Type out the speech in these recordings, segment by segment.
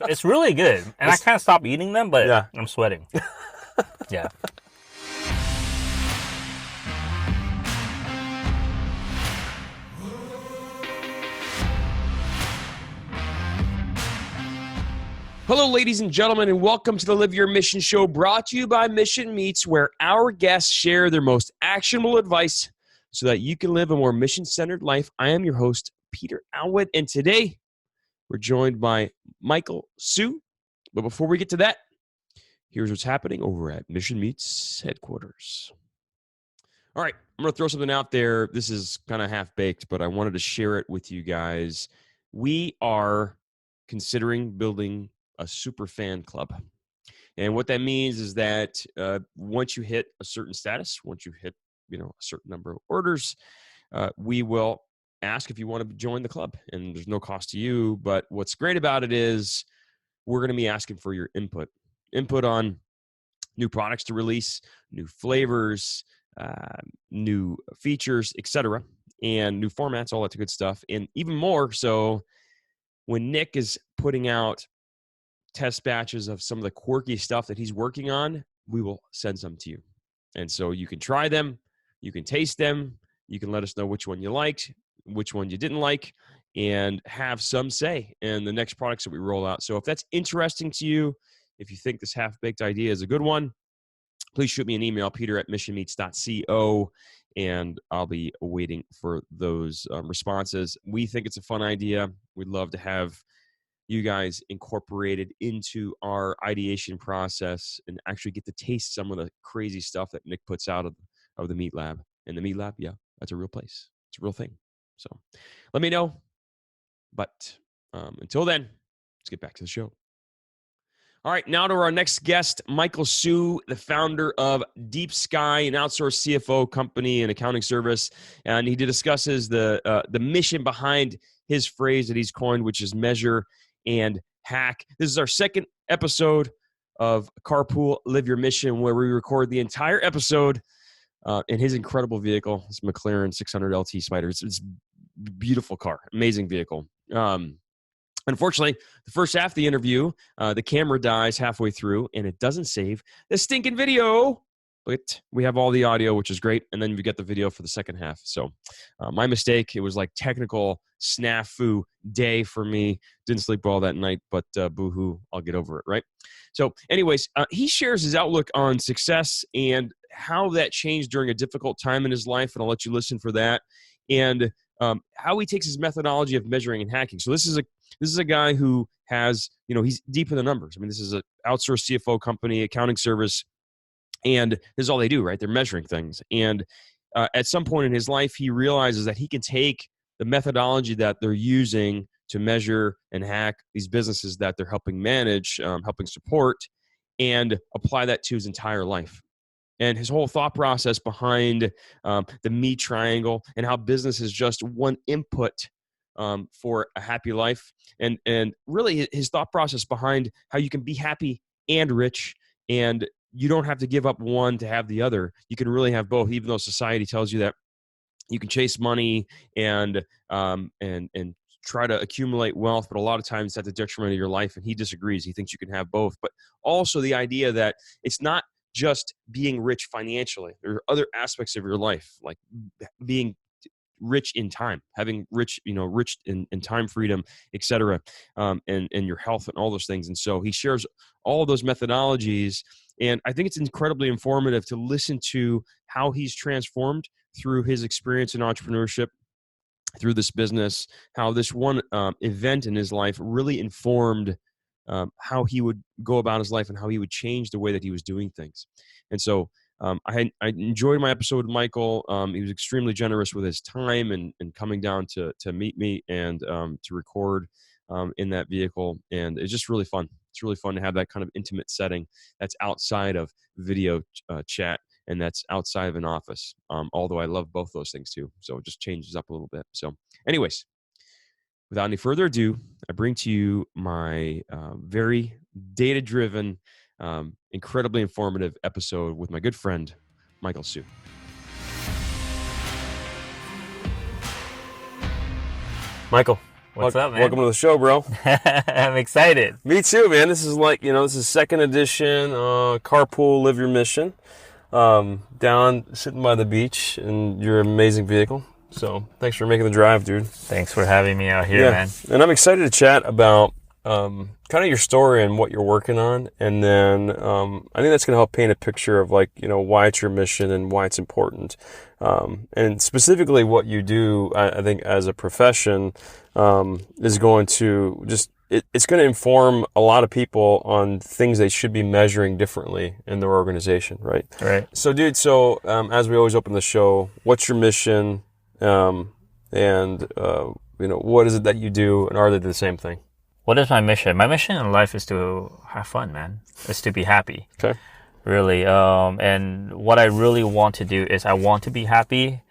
It's really good. And I kind of stopped eating them, but Yeah. I'm sweating. Yeah. Hello, ladies and gentlemen, and welcome to the Live Your Mission Show, brought to you by Mission Meets, where our guests share their most actionable advice so that you can live a more mission-centered life. I am your host, Peter Alwood, and today we're joined by Michael Hsu. But before we get to that, here's what's happening over at Mission Meets headquarters. All right, I'm going to throw something out there. This is kind of half-baked, but I wanted to share it with you guys. We are considering building a super fan club. And what that means is that once you hit a certain status, once you hit a certain number of orders, we will ask if you want to join the club. And there's no cost to you. But what's great about it is we're going to be asking for your input on new products to release, new flavors, new features, etc., and new formats, all that good stuff. And even more so, when Nick is putting out test batches of some of the quirky stuff that he's working on, we will send some to you. And so you can try them, you can taste them, you can let us know which one you liked, which one you didn't like, and have some say in the next products that we roll out. So if that's interesting to you, if you think this half-baked idea is a good one, please shoot me an email, peter@missionmeets.co, and I'll be waiting for those responses. We think it's a fun idea. We'd love to have you guys incorporated into our ideation process and actually get to taste some of the crazy stuff that Nick puts out of the Meat Lab. And the Meat Lab, yeah, that's a real place. It's a real thing. So let me know. But until then, let's get back to the show. All right, now to our next guest, Michael Hsu, the founder of DeepSky, an outsourced CFO company and accounting service. And he discusses the mission behind his phrase that he's coined, which is measure and hack. This is our second episode of Carpool Live Your Mission, where we record the entire episode in his incredible vehicle. It's McLaren 600 LT Spider. It's a beautiful car, amazing vehicle. Unfortunately, the first half of the interview, the camera dies halfway through, and it doesn't save the stinking video. But we have all the audio, which is great, and then we get the video for the second half. So my mistake. It was like technical snafu day for me. Didn't sleep well that night, but boo-hoo, I'll get over it, right? So anyways, he shares his outlook on success and how that changed during a difficult time in his life, and I'll let you listen for that, and how he takes his methodology of measuring and hacking. So this is a guy who has, he's deep in the numbers. I mean, this is an outsourced CFO company, accounting service, and this is all they do, right? They're measuring things. And at some point in his life, he realizes that he can take the methodology that they're using to measure and hack these businesses that they're helping manage, helping support, and apply that to his entire life. And his whole thought process behind the me triangle and how business is just one input for a happy life. And really his thought process behind how you can be happy and rich, and you don't have to give up one to have the other. You can really have both, even though society tells you that you can chase money and try to accumulate wealth, but a lot of times that's a detriment of your life. And he disagrees. He thinks you can have both, but also the idea that it's not just being rich financially. There are other aspects of your life, like being rich in time, having rich in time freedom, etc., and your health and all those things. And so he shares all of those methodologies. And I think it's incredibly informative to listen to how he's transformed through his experience in entrepreneurship, through this business, how this one event in his life really informed how he would go about his life and how he would change the way that he was doing things. And so I enjoyed my episode with Michael. He was extremely generous with his time and coming down to meet me and to record in that vehicle. And it's just really fun. It's really fun to have that kind of intimate setting that's outside of video chat and that's outside of an office. Although I love both those things too. So it just changes up a little bit. So anyways, without any further ado, I bring to you my very data-driven, incredibly informative episode with my good friend, Michael Hsu. Michael, What's up, man? Welcome to the show, bro. I'm excited. Me too, man. This is like, this is second edition, carpool, live your mission. Down, sitting by the beach in your amazing vehicle. So thanks for making the drive, dude. Thanks for having me out here, man. And I'm excited to chat about kind of your story and what you're working on. And then I think that's going to help paint a picture of like, why it's your mission and why it's important. And specifically what you do, I think as a profession, is going to just, it's going to inform a lot of people on things they should be measuring differently in their organization, right? Right. So, dude, as we always open the show, what's your mission? And what is it that you do, and are they the same thing? What is my mission? My mission in life is to have fun, man. It's to be happy. Okay. Really. And what I really want to do is I want to be happy,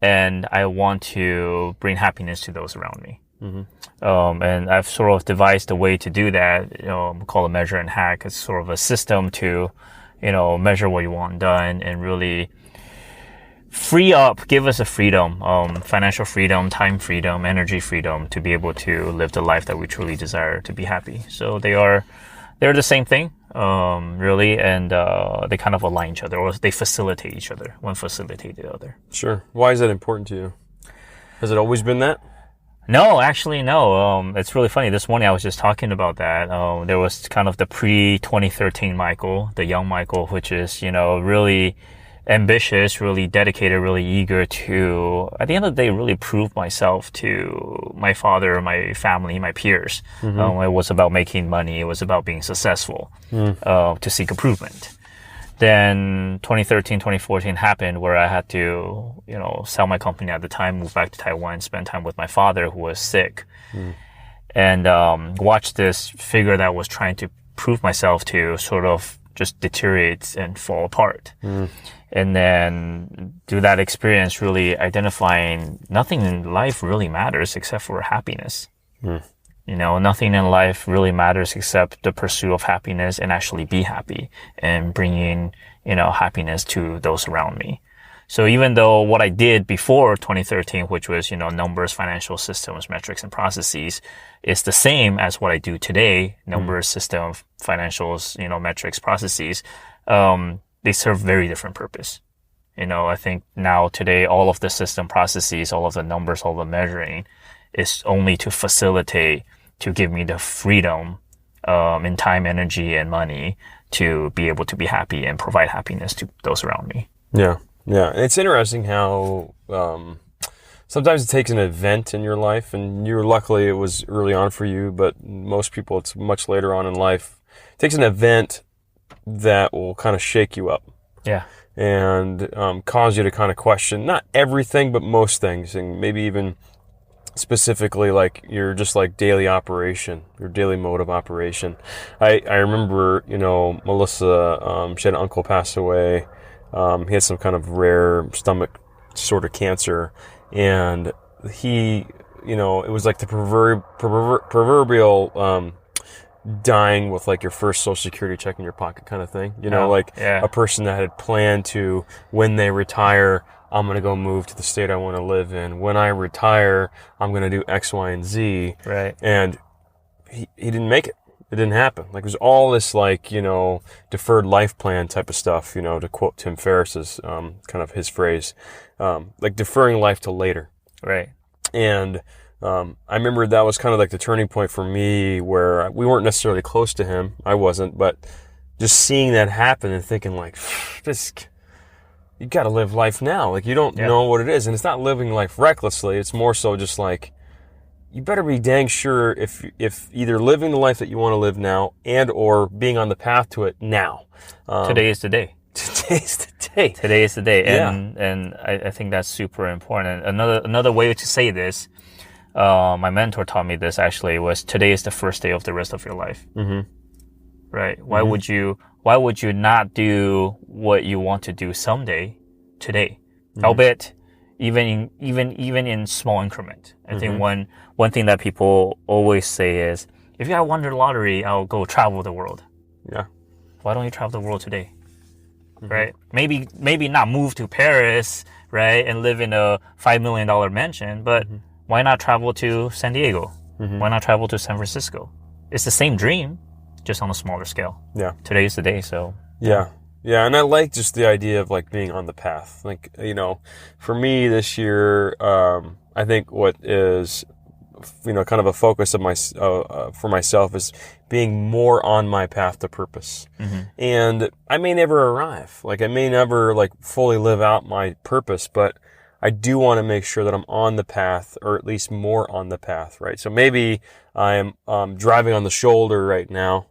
and I want to bring happiness to those around me. Mm-hmm. And I've sort of devised a way to do that, called a measure and hack. It's sort of a system to, measure what you want done and really give us a freedom, financial freedom, time freedom, energy freedom to be able to live the life that we truly desire, to be happy. So they're the same thing, really, and they kind of align each other, or they facilitate each other. One facilitate the other. Sure. Why is that important to you? Has it always been that? No, actually, no. It's really funny. This morning I was just talking about that. There was kind of the pre-2013 Michael, the young Michael, which is, really ambitious, really dedicated, really eager to, at the end of the day, really prove myself to my father, my family, my peers. Mm-hmm. It was about making money. It was about being successful, to seek improvement. Then 2013, 2014 happened where I had to, sell my company at the time, move back to Taiwan, spend time with my father who was sick, and watch this figure that was trying to prove myself to sort of just deteriorate and fall apart. And then through that experience, really identifying nothing in life really matters except for happiness. Nothing in life really matters except the pursuit of happiness and actually be happy and bringing, happiness to those around me. So even though what I did before 2013, which was, numbers, financial systems, metrics, and processes, is the same as what I do today, numbers, system, financials, metrics, processes, they serve very different purpose. I think now today, all of the system processes, all of the numbers, all the measuring is only to facilitate, to give me the freedom, in time, energy, and money to be able to be happy and provide happiness to those around me. Yeah. Yeah. And it's interesting how, sometimes it takes an event in your life, and luckily it was early on for you, but most people it's much later on in life. It takes an event that will kind of shake you up. Yeah. And cause you to kind of question not everything, but most things, and maybe even specifically like your just like daily operation, your daily mode of operation. I remember, Melissa, she had an uncle pass away. He had some kind of rare stomach sort of cancer, and he, it was like the proverbial dying with like your first Social Security check in your pocket kind of thing. A person that had planned to, when they retire, I'm going to go move to the state I want to live in. When I retire, I'm going to do X, Y, and Z. Right. And he didn't make it. It didn't happen. Like, it was all this like, deferred life plan type of stuff, to quote Tim Ferriss's, kind of his phrase, like deferring life to later. Right. And I remember that was kind of like the turning point for me, where we weren't necessarily close to him. I wasn't, but just seeing that happen and thinking like, you got to live life now. Like, you don't know what it is. And it's not living life recklessly. It's more so just like, you better be dang sure if either living the life that you want to live now and or being on the path to it now. Today is the day. Today's the day. Today is the day. Yeah. And I think that's super important. Another way to say this, my mentor taught me this actually, was today is the first day of the rest of your life. Mm-hmm. Right? Why would you not do what you want to do someday today? Albeit even in small increment. I think one thing that people always say is, if I won the lottery, I'll go travel the world. Yeah. Why don't you travel the world today? Right? Maybe not move to Paris, right, and live in a $5 million mansion, but why not travel to San Diego? Why not travel to San Francisco? It's the same dream, just on a smaller scale. Yeah. Today's the day, so. Yeah. Yeah, and I like just the idea of like being on the path. Like, for me this year, I think what is, kind of a focus of for myself is being more on my path to purpose. And I may never arrive. Like, I may never like fully live out my purpose, but I do want to make sure that I'm on the path, or at least more on the path, right? So maybe I'm driving on the shoulder right now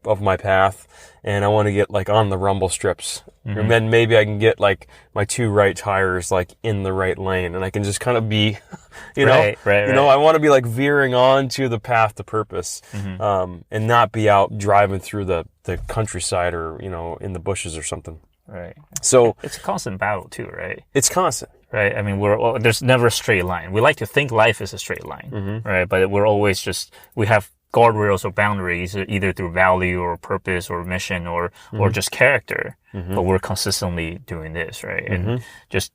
of my path, and I want to get like on the rumble strips. And then maybe I can get like my 2 right tires like in the right lane, and I can just kind of be, I want to be like veering onto the path to purpose, and not be out driving through the countryside or, in the bushes or something. Right. So it's a constant battle too, right? It's constant. Right. I mean, there's never a straight line. We like to think life is a straight line, right? But we're always we have guardrails or boundaries, either through value or purpose or mission or just character. But we're consistently doing this, right? And just,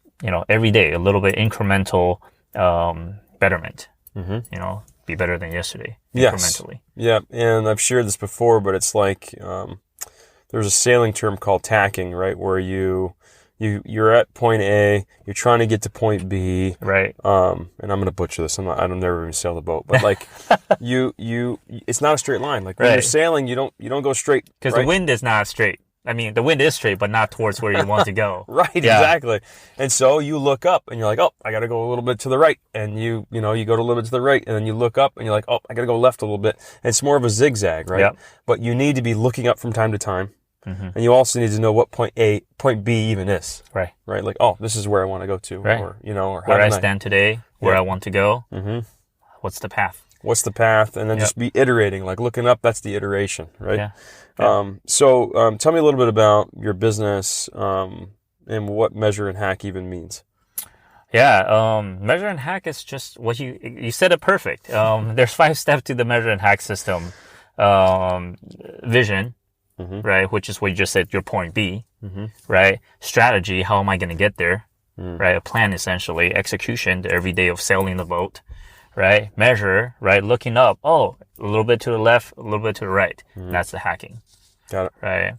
every day, a little bit incremental betterment, be better than yesterday, incrementally. Yeah. And I've shared this before, but it's like, there's a sailing term called tacking, right? Where you're at point A, you're trying to get to point B. Right. And I'm going to butcher this. I'm never even sail the boat, but like it's not a straight line. Like when you're sailing, you don't go straight. Because the wind is not straight. I mean, the wind is straight, but not towards where you want to go. Right. Yeah. Exactly. And so you look up and you're like, oh, I got to go a little bit to the right. And you go a little bit to the right, and then you look up and you're like, oh, I got to go left a little bit. And it's more of a zigzag, right? Yep. But you need to be looking up from time to time. And you also need to know what point A, point B even is. Right. Right. Like, oh, this is where I want to go to. Right. Or, or where I stand today, where I want to go. What's the path? And then just be iterating, like looking up, that's the iteration, right? Yeah. So tell me a little bit about your business, and what measure and hack even means. Yeah. Measure and hack is just what you said it perfect. There's 5 steps to the measure and hack system. Vision. Right, which is what you just said, your point B, right? Strategy, how am I going to get there, right? A plan, essentially. Execution, the everyday of sailing the boat, right? Measure, right? Looking up, a little bit to the left, a little bit to the right. That's the hacking. Got it. Right?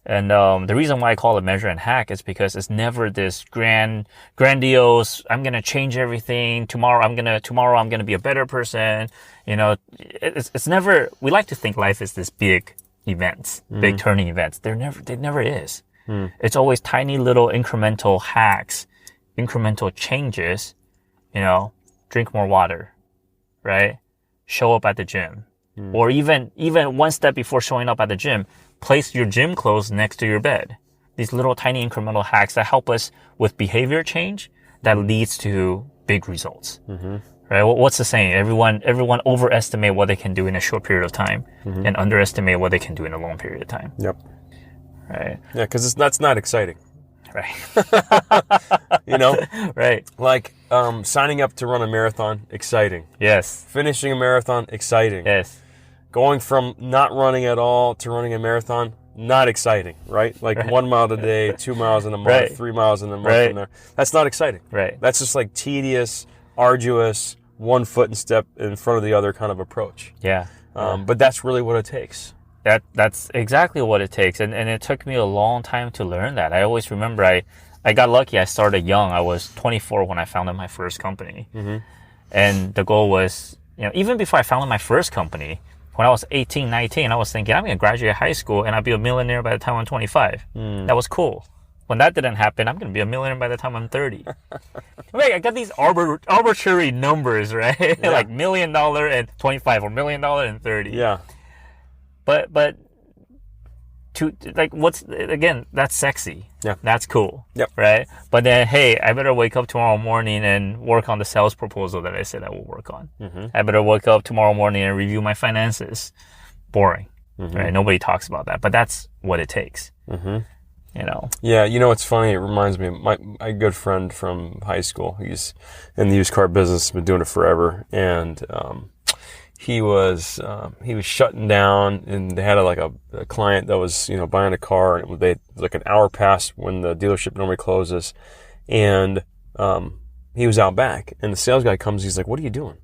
And the reason why I call it measure and hack is because it's never this grandiose, I'm going to change everything, tomorrow I'm going to be a better person. It's never, we like to think life is this big events, big turning events. They never is. It's always tiny little incremental hacks, incremental changes, drink more water, right? Show up at the gym. Or even one step before showing up at the gym, place your gym clothes next to your bed. These little tiny incremental hacks that help us with behavior change that leads to big results. Right? What's the saying? Everyone overestimate what they can do in a short period of time and underestimate what they can do in a long period of time. Yep. Right. Yeah, because that's not exciting. Right. Right. Like signing up to run a marathon, exciting. Yes. Finishing a marathon, exciting. Yes. Going from not running at all to running a marathon, not exciting, right? Like 1 mile a day, 2 miles in a month, 3 miles in a month. In there. That's not exciting. Right. That's just like tedious, arduous, 1 foot and step in front of the other kind of approach. Yeah. But that's really what it takes. That's exactly what it takes. And it took me a long time to learn that. I always remember I got lucky. I started young. I was 24 when I founded my first company. And the goal was, even before I founded my first company, when I was 18, 19, I was thinking, I'm going to graduate high school and I'll be a millionaire by the time I'm 25. That was cool. When that didn't happen, I'm going to be a millionaire by the time I'm 30. Wait, I got these arbitrary numbers, right? Yeah. Like $1 million and 25 or $1 million and 30. Yeah. But that's sexy. Yeah. That's cool. Yep. Right? But then, hey, I better wake up tomorrow morning and work on the sales proposal that I said I will work on. I better wake up tomorrow morning and review my finances. Boring. Right? Nobody talks about that, but that's what it takes. Yeah, it's funny. It reminds me of my good friend from high school. He's in the used car business, been doing it forever. And, he was shutting down, and they had a client that was, buying a car, and they like an hour past when the dealership normally closes. And, he was out back, and the sales guy comes, he's like, what are you doing?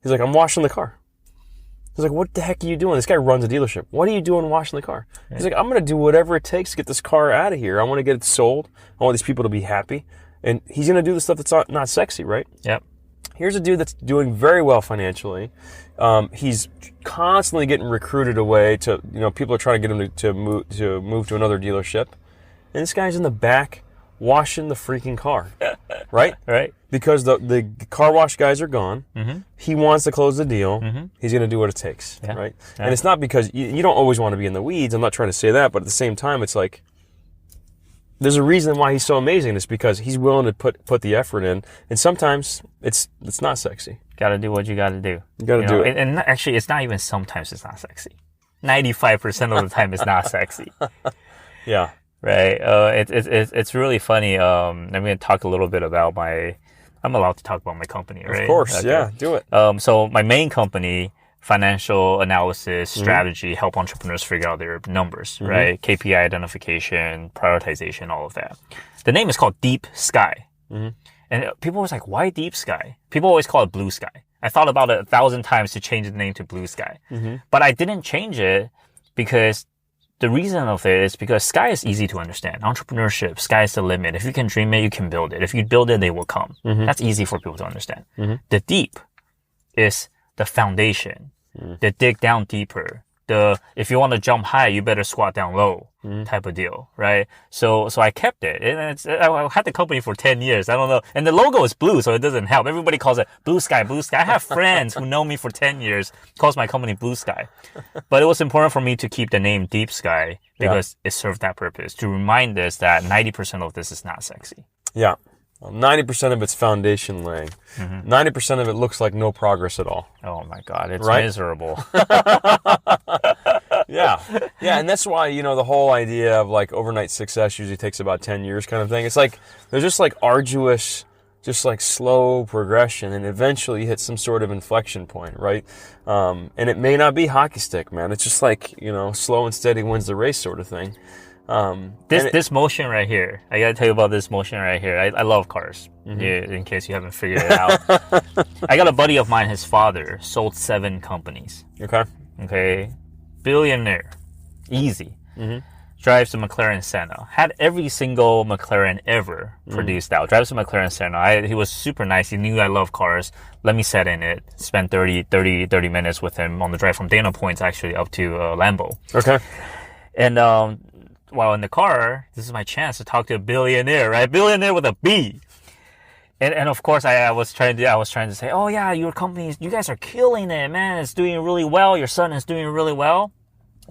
He's like, I'm washing the car. He's like, what the heck are you doing? This guy runs a dealership. What are you doing washing the car? He's like, I'm going to do whatever it takes to get this car out of here. I want to get it sold. I want these people to be happy. And he's going to do the stuff that's not sexy, right? Yep. Here's a dude that's doing very well financially. He's constantly getting recruited away to, people are trying to get him to move to another dealership. And this guy's in the back washing the freaking car, right? Right. Because the car wash guys are gone. Mm-hmm. He wants to close the deal. Mm-hmm. He's going to do what it takes, Yeah. right? Yeah. And it's not because you don't always want to be in the weeds. I'm not trying to say that, but at the same time, it's like, there's a reason why he's so amazing. It's because he's willing to put the effort in, and sometimes it's not sexy. Got to do what you got to do. You got to do it. And actually, it's not even sometimes it's not sexy. 95% of the time, it's not sexy. Yeah. Right. It's really funny. I'm going to talk a little bit about I'm allowed to talk about my company, right? Of course. Okay. Yeah. Do it. So my main company, financial analysis, strategy, help entrepreneurs figure out their numbers, right? KPI identification, prioritization, all of that. The name is called DeepSky. And people was like, why DeepSky? People always call it Blue Sky. I thought about it 1,000 times to change the name to Blue Sky. But I didn't change it because the reason of it is because sky is easy to understand. Entrepreneurship, sky is the limit. If you can dream it, you can build it. If you build it, they will come. That's easy for people to understand. The deep is the foundation. The dig down deeper. If you want to jump high, you better squat down low type of deal, right? So I kept it. And I had the company for 10 years. I don't know. And the logo is blue, so it doesn't help. Everybody calls it Blue Sky, Blue Sky. I have friends who know me for 10 years, calls my company Blue Sky. But it was important for me to keep the name Deep Sky because it served that purpose, to remind us that 90% of this is not sexy. Yeah. Well, 90% of it's foundation laying. 90% of it looks like no progress at all. Oh my God, it's right? miserable. Yeah. And that's why, the whole idea of like overnight success usually takes about 10 years kind of thing. It's like, there's just like arduous, just like slow progression, and eventually you hit some sort of inflection point, right? And it may not be hockey stick, man. It's just like, slow and steady wins the race sort of thing. This motion right here, I gotta tell you about this motion right here. I love cars, in case you haven't figured it out. I got a buddy of mine, his father sold 7 companies. Okay. Billionaire. Easy. Drives a McLaren Senna. Had every single McLaren ever produced out. Drives a McLaren Senna. He was super nice. He knew I love cars. Let me set in it. Spent 30 minutes with him on the drive from Dana Point actually up to Lambeau. Okay. And while in the car, this is my chance to talk to a billionaire, right? Billionaire with a B. And of course, I was trying to say, oh yeah, your company, you guys are killing it, man. It's doing really well. Your son is doing really well.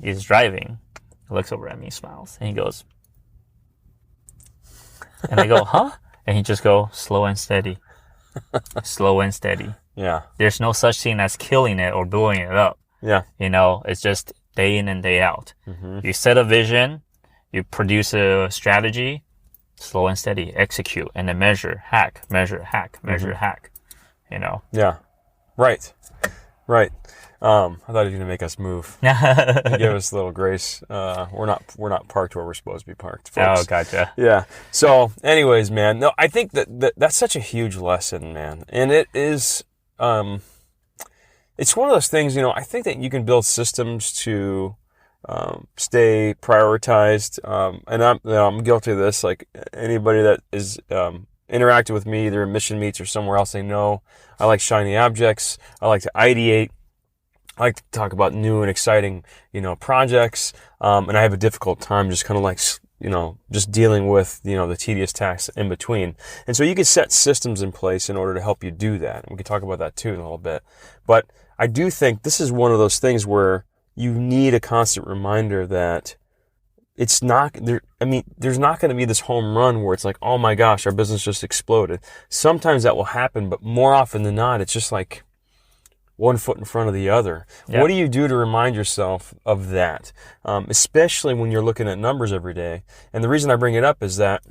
He's driving. He looks over at me, smiles, and he goes, and I go, huh? And he just goes, slow and steady. Slow and steady. Yeah. There's no such thing as killing it or blowing it up. Yeah. It's just day in and day out. You set a vision, you produce a strategy, slow and steady, execute, and then measure, hack, measure, hack, measure, hack. Yeah. Right. I thought he was going to make us move. Give us a little grace. We're not parked where we're supposed to be parked, folks. Oh, gotcha. Yeah. So, anyways, man, no, I think that's such a huge lesson, man, and it is. It's one of those things, I think that you can build systems to stay prioritized, and I'm guilty of this. Like anybody that is interacted with me either in mission meets or somewhere else, they know I like shiny objects. I like to ideate. I like to talk about new and exciting, projects. And I have a difficult time just kind of like, just dealing with, the tedious tasks in between. And so you can set systems in place in order to help you do that. And we can talk about that too in a little bit. But I do think this is one of those things where you need a constant reminder that it's not there. I mean, there's not going to be this home run where it's like, oh my gosh, our business just exploded. Sometimes that will happen, but more often than not, it's just like one foot in front of the other. Yep. What do you do to remind yourself of that? Especially when you're looking at numbers every day. And the reason I bring it up is that,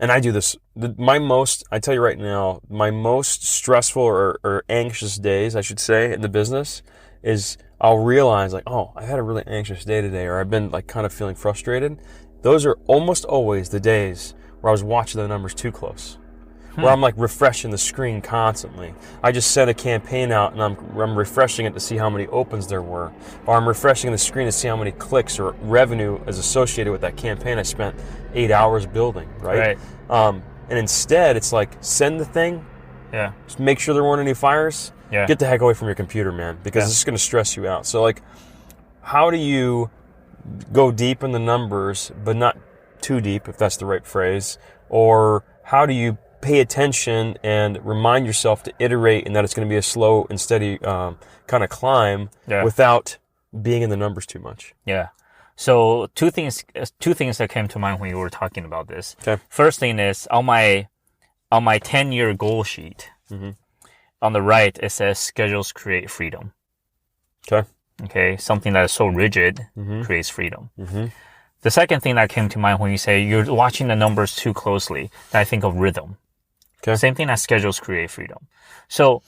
and I do this, I tell you right now, my most stressful or anxious days, I should say, in the business is I'll realize like, oh, I had a really anxious day today, or I've been like kind of feeling frustrated. Those are almost always the days where I was watching the numbers too close. where I'm like refreshing the screen constantly. I just sent a campaign out and I'm refreshing it to see how many opens there were, or I'm refreshing the screen to see how many clicks or revenue is associated with that campaign I spent 8 hours building, right? And instead, it's like, send the thing, just make sure there weren't any fires, get the heck away from your computer, man, because it's just going to stress you out. So like, how do you go deep in the numbers, but not too deep, if that's the right phrase? Or how do you pay attention and remind yourself to iterate, and that it's going to be a slow and steady kind of climb without being in the numbers too much? So two things that came to mind when you were talking about this. First thing is, on my 10-year goal sheet, on the right, it says schedules create freedom. Okay, something that is so rigid creates freedom. The second thing that came to mind when you say you're watching the numbers too closely, I think of rhythm. Same thing as schedules create freedom. So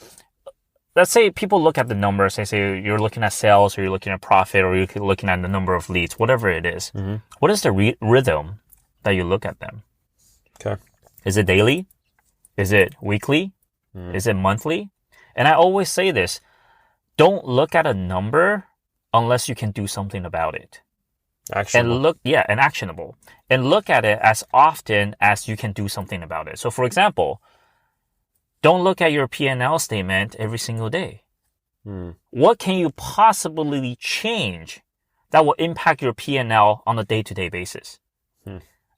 let's say people look at the numbers. They say you're looking at sales, or you're looking at profit, or you're looking at the number of leads, whatever it is. What is the rhythm that you look at them? Is it daily? Is it weekly? Is it monthly? And I always say this, don't look at a number unless you can do something about it. Actionable. And actionable. And look at it as often as you can do something about it. So for example, don't look at your P&L statement every single day. What can you possibly change that will impact your P&L on a day-to-day basis?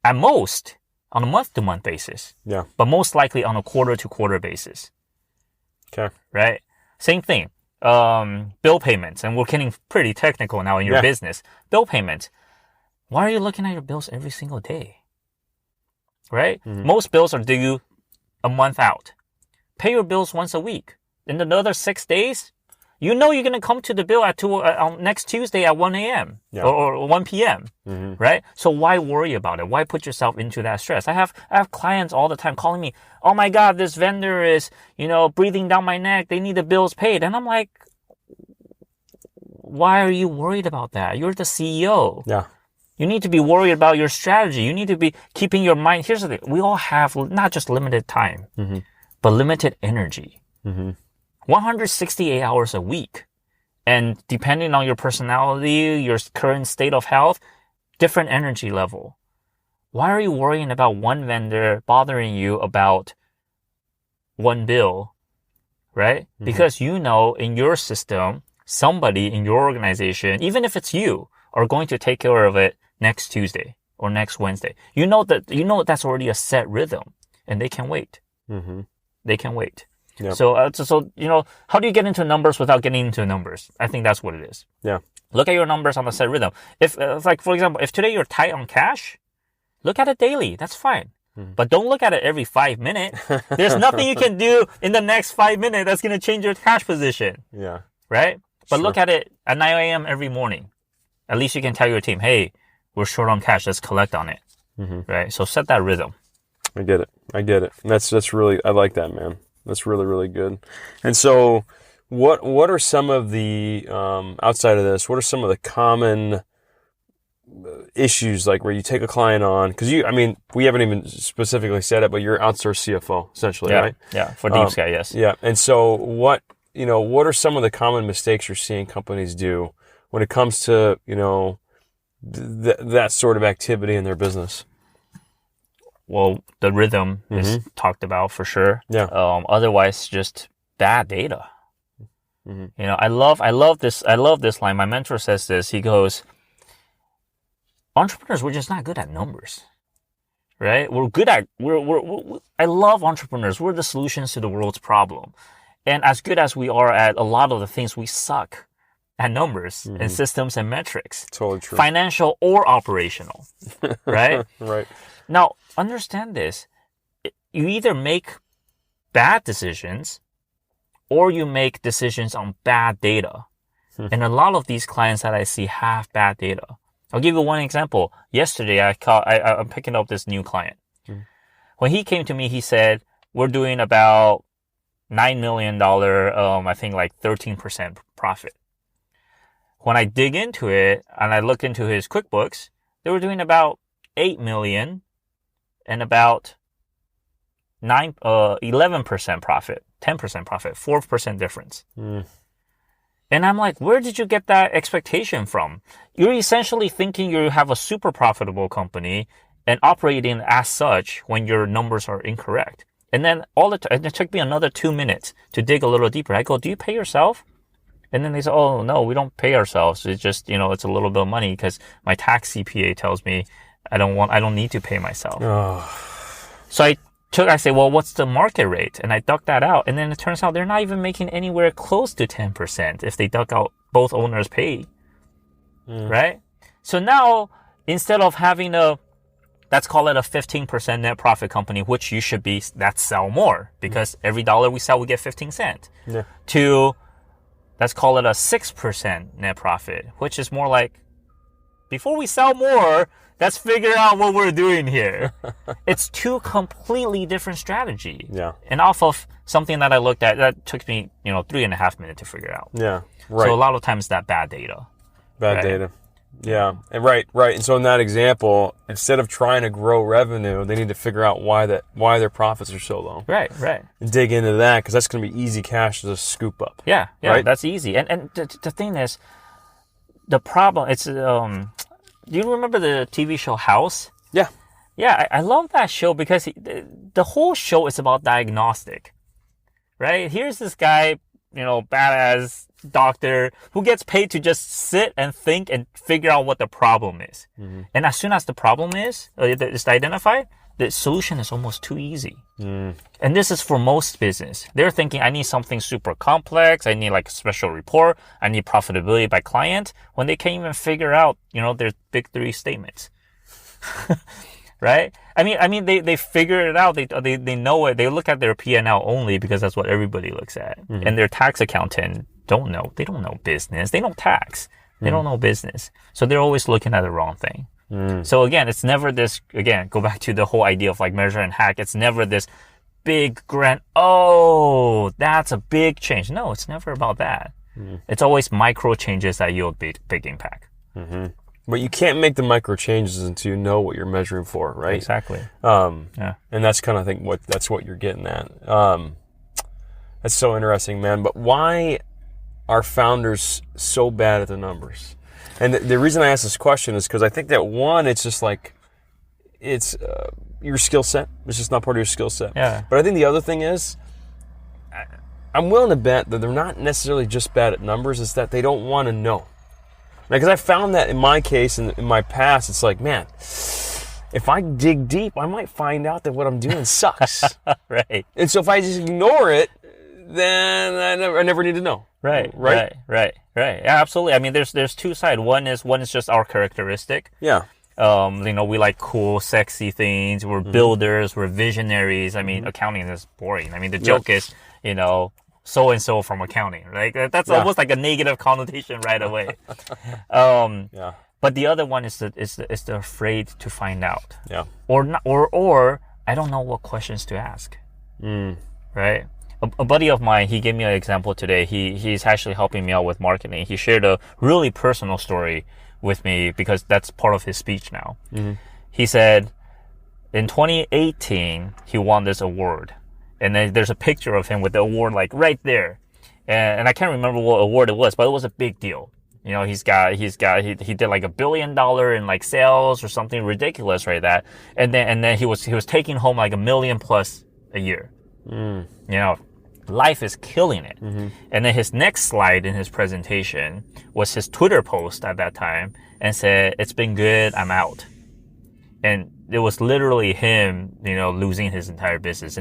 At most, on a month-to-month basis. But most likely on a quarter-to-quarter basis. Right? Same thing. Bill payments, and we're getting pretty technical now in your business. Bill payments. Why are you looking at your bills every single day? Right? Most bills are due a month out. Pay your bills once a week. In another 6 days, you know you're going to come to the bill at next Tuesday at 1 a.m. Or 1 p.m. Right? So why worry about it? Why put yourself into that stress? I have clients all the time calling me, oh my God, this vendor is, breathing down my neck. They need the bills paid. And I'm like, why are you worried about that? You're the CEO. You need to be worried about your strategy. You need to be keeping your mind. Here's the thing. We all have not just limited time, but limited energy. 168 hours a week. And depending on your personality, your current state of health, different energy level. Why are you worrying about one vendor bothering you about one bill, right? Because in your system, somebody in your organization, even if it's you, are going to take care of it next Tuesday or next Wednesday. You know that's already a set rhythm, and they can wait. They can wait. So how do you get into numbers without getting into numbers? I think that's what it is. Look at your numbers on a set rhythm. If, like, for example, if today you're tight on cash, look at it daily. That's fine. But don't look at it every 5 minutes. There's nothing you can do in the next 5 minutes that's going to change your cash position. Right? But look at it at 9 a.m. every morning. At least you can tell your team, hey, we're short on cash. Let's collect on it. Right? So set that rhythm. I get it. And that's really, I like that, man. That's really, really good. And so what are some of the, outside of this, what are some of the common issues, like where you take a client on? Because we haven't even specifically said it, but you're outsourced CFO, essentially, right? For DeepSky, yes. And so what are some of the common mistakes you're seeing companies do when it comes to, that sort of activity in their business? Well, the rhythm is talked about for sure. Otherwise, just bad data. I love this line. My mentor says this. He goes, entrepreneurs, we're just not good at numbers, right? I love entrepreneurs. We're the solutions to the world's problem. And as good as we are at a lot of the things, we suck at numbers and systems and metrics. Totally true. Financial or operational, right? Right. Now, understand this. You either make bad decisions or you make decisions on bad data. And a lot of these clients that I see have bad data. I'll give you one example. Yesterday, I'm picking up this new client. When he came to me, he said, we're doing about $9 million, I think like 13% profit. When I dig into it and I look into his QuickBooks, they were doing about $8 million and about 11% profit, 10% profit, 4% difference. And I'm like, where did you get that expectation from? You're essentially thinking you have a super profitable company and operating as such when your numbers are incorrect. And then and it took me another 2 minutes to dig a little deeper. I go, do you pay yourself? And then they say, oh, no, we don't pay ourselves. It's just, it's a little bit of money because my tax CPA tells me I don't need to pay myself. So I say, well, what's the market rate? And I dug that out. And then it turns out they're not even making anywhere close to 10% if they dug out both owners' pay. Right? So now, instead of having let's call it a 15% net profit company, which you should be, let's sell more because every dollar we sell, we get 15 cents. Yeah. To, let's call it a 6% net profit, which is more like, before we sell more, let's figure out what we're doing here. It's two completely different strategy. Yeah. And off of something that I looked at, that took me, 3.5 minutes to figure out. Yeah. Right. So a lot of times that bad data. Bad data. Yeah. And right. And so in that example, instead of trying to grow revenue, they need to figure out why their profits are so low. Right. And dig into that because that's going to be easy cash to just scoop up. Yeah. Right? That's easy. And the thing is, the problem, it's, do you remember the TV show House? Yeah. Yeah, I love that show because the whole show is about diagnostic, right? Here's this guy, badass doctor who gets paid to just sit and think and figure out what the problem is. And as soon as the problem is identified, the solution is almost too easy. And this is for most business. They're thinking, I need something super complex. I need like a special report. I need profitability by client when they can't even figure out, their big three statements. Right? I mean, they figure it out. They know it. They look at their P&L only because that's what everybody looks at. And their tax accountant don't know. They don't know business. They know tax. They don't know business. So they're always looking at the wrong thing. So again, it's never this, go back to the whole idea of like measure and hack. It's never this big grand, that's a big change. No, it's never about that. It's always micro changes that yield big impact. But you can't make the micro changes until you know what you're measuring for, right? Exactly. And that's kind of, I think, that's what you're getting at. That's so interesting, man. But why are founders so bad at the numbers? And the reason I ask this question is because I think that one, it's just like, it's your skill set. It's just not part of your skill set. Yeah. But I think the other thing is, I'm willing to bet that they're not necessarily just bad at numbers. It's that they don't want to know. Because I found that in my case, in my past, it's like, man, if I dig deep, I might find out that what I'm doing sucks. Right. And so if I just ignore it, then I never need to know. Right. Yeah, absolutely. I mean, there's two sides. One is just our characteristic. Yeah. We like cool, sexy things. We're builders. We're visionaries. I mean, accounting is boring. I mean, the joke is, so and so from accounting, right? That's almost like a negative connotation right away. But the other one is the afraid to find out. Yeah. Or I don't know what questions to ask. Right. A buddy of mine, he gave me an example today. He's actually helping me out with marketing. He shared a really personal story with me because that's part of his speech now. He said in 2018, he won this award. And then there's a picture of him with the award like right there. And I can't remember what award it was, but it was a big deal. He did like $1 billion in like sales or something ridiculous, right? That. And then he was taking home like $1 million plus a year. Life is killing it. And then his next slide in his presentation was his Twitter post at that time and said, "It's been good, I'm out." And it was literally him, losing his entire business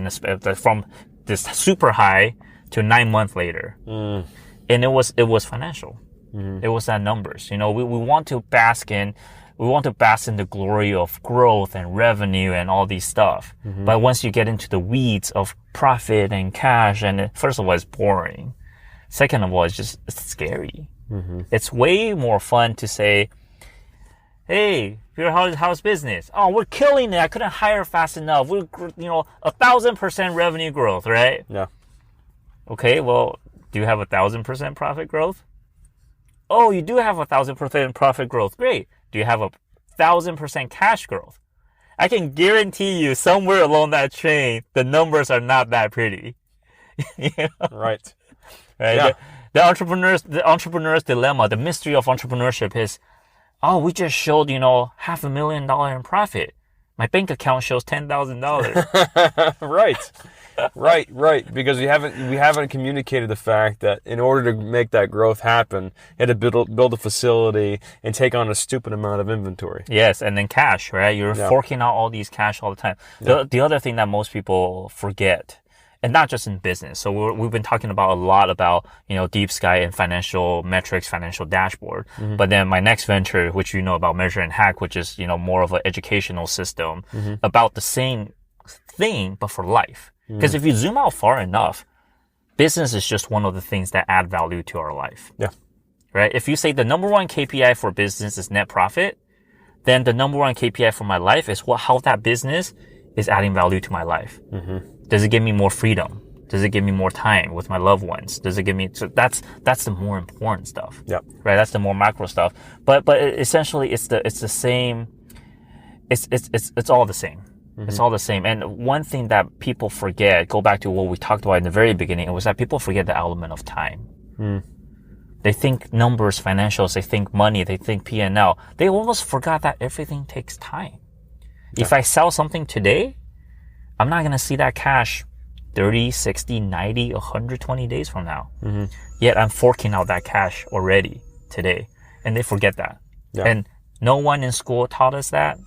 from this super high to 9 months later. And it was financial. It was that numbers. We want to bask in the glory of growth and revenue and all these stuff. But once you get into the weeds of profit and cash, and first of all, it's boring. Second of all, it's scary. It's way more fun to say, "Hey, how's business? Oh, we're killing it. I couldn't hire fast enough. We're 1,000% revenue growth, right?" Yeah. Okay, well, do you have 1,000% profit growth? Oh, you do have 1,000% profit growth. Great. Do you have 1,000% cash growth? I can guarantee you somewhere along that chain, the numbers are not that pretty. You know? Right. Right. Yeah. The entrepreneur's dilemma, the mystery of entrepreneurship is, oh, we just showed, $500,000 in profit. My bank account shows $10,000. Right. Because we haven't communicated the fact that in order to make that growth happen, you had to build a facility and take on a stupid amount of inventory. Yes, and then cash, right? You're forking out all these cash all the time. The other thing that most people forget, and not just in business. So we've been talking about a lot about, DeepSky and financial metrics, financial dashboard. But then my next venture, which you know about, Measure and Hack, which is, more of an educational system about the same thing, but for life. Because if you zoom out far enough, business is just one of the things that add value to our life. Yeah. Right? If you say the number one KPI for business is net profit, then the number one KPI for my life is how that business is adding value to my life. Does it give me more freedom? Does it give me more time with my loved ones? Does it give me, so that's the more important stuff. Yeah. Right? That's the more macro stuff. But essentially it's the same, it's all the same. It's all the same. And one thing that people forget, go back to what we talked about in the very beginning, was that people forget the element of time. They think numbers, financials, they think money, they think P&L. They almost forgot that everything takes time. Yeah. If I sell something today, I'm not going to see that cash 30, 60, 90, 120 days from now. Yet I'm forking out that cash already today. And they forget that. Yeah. And no one in school taught us that.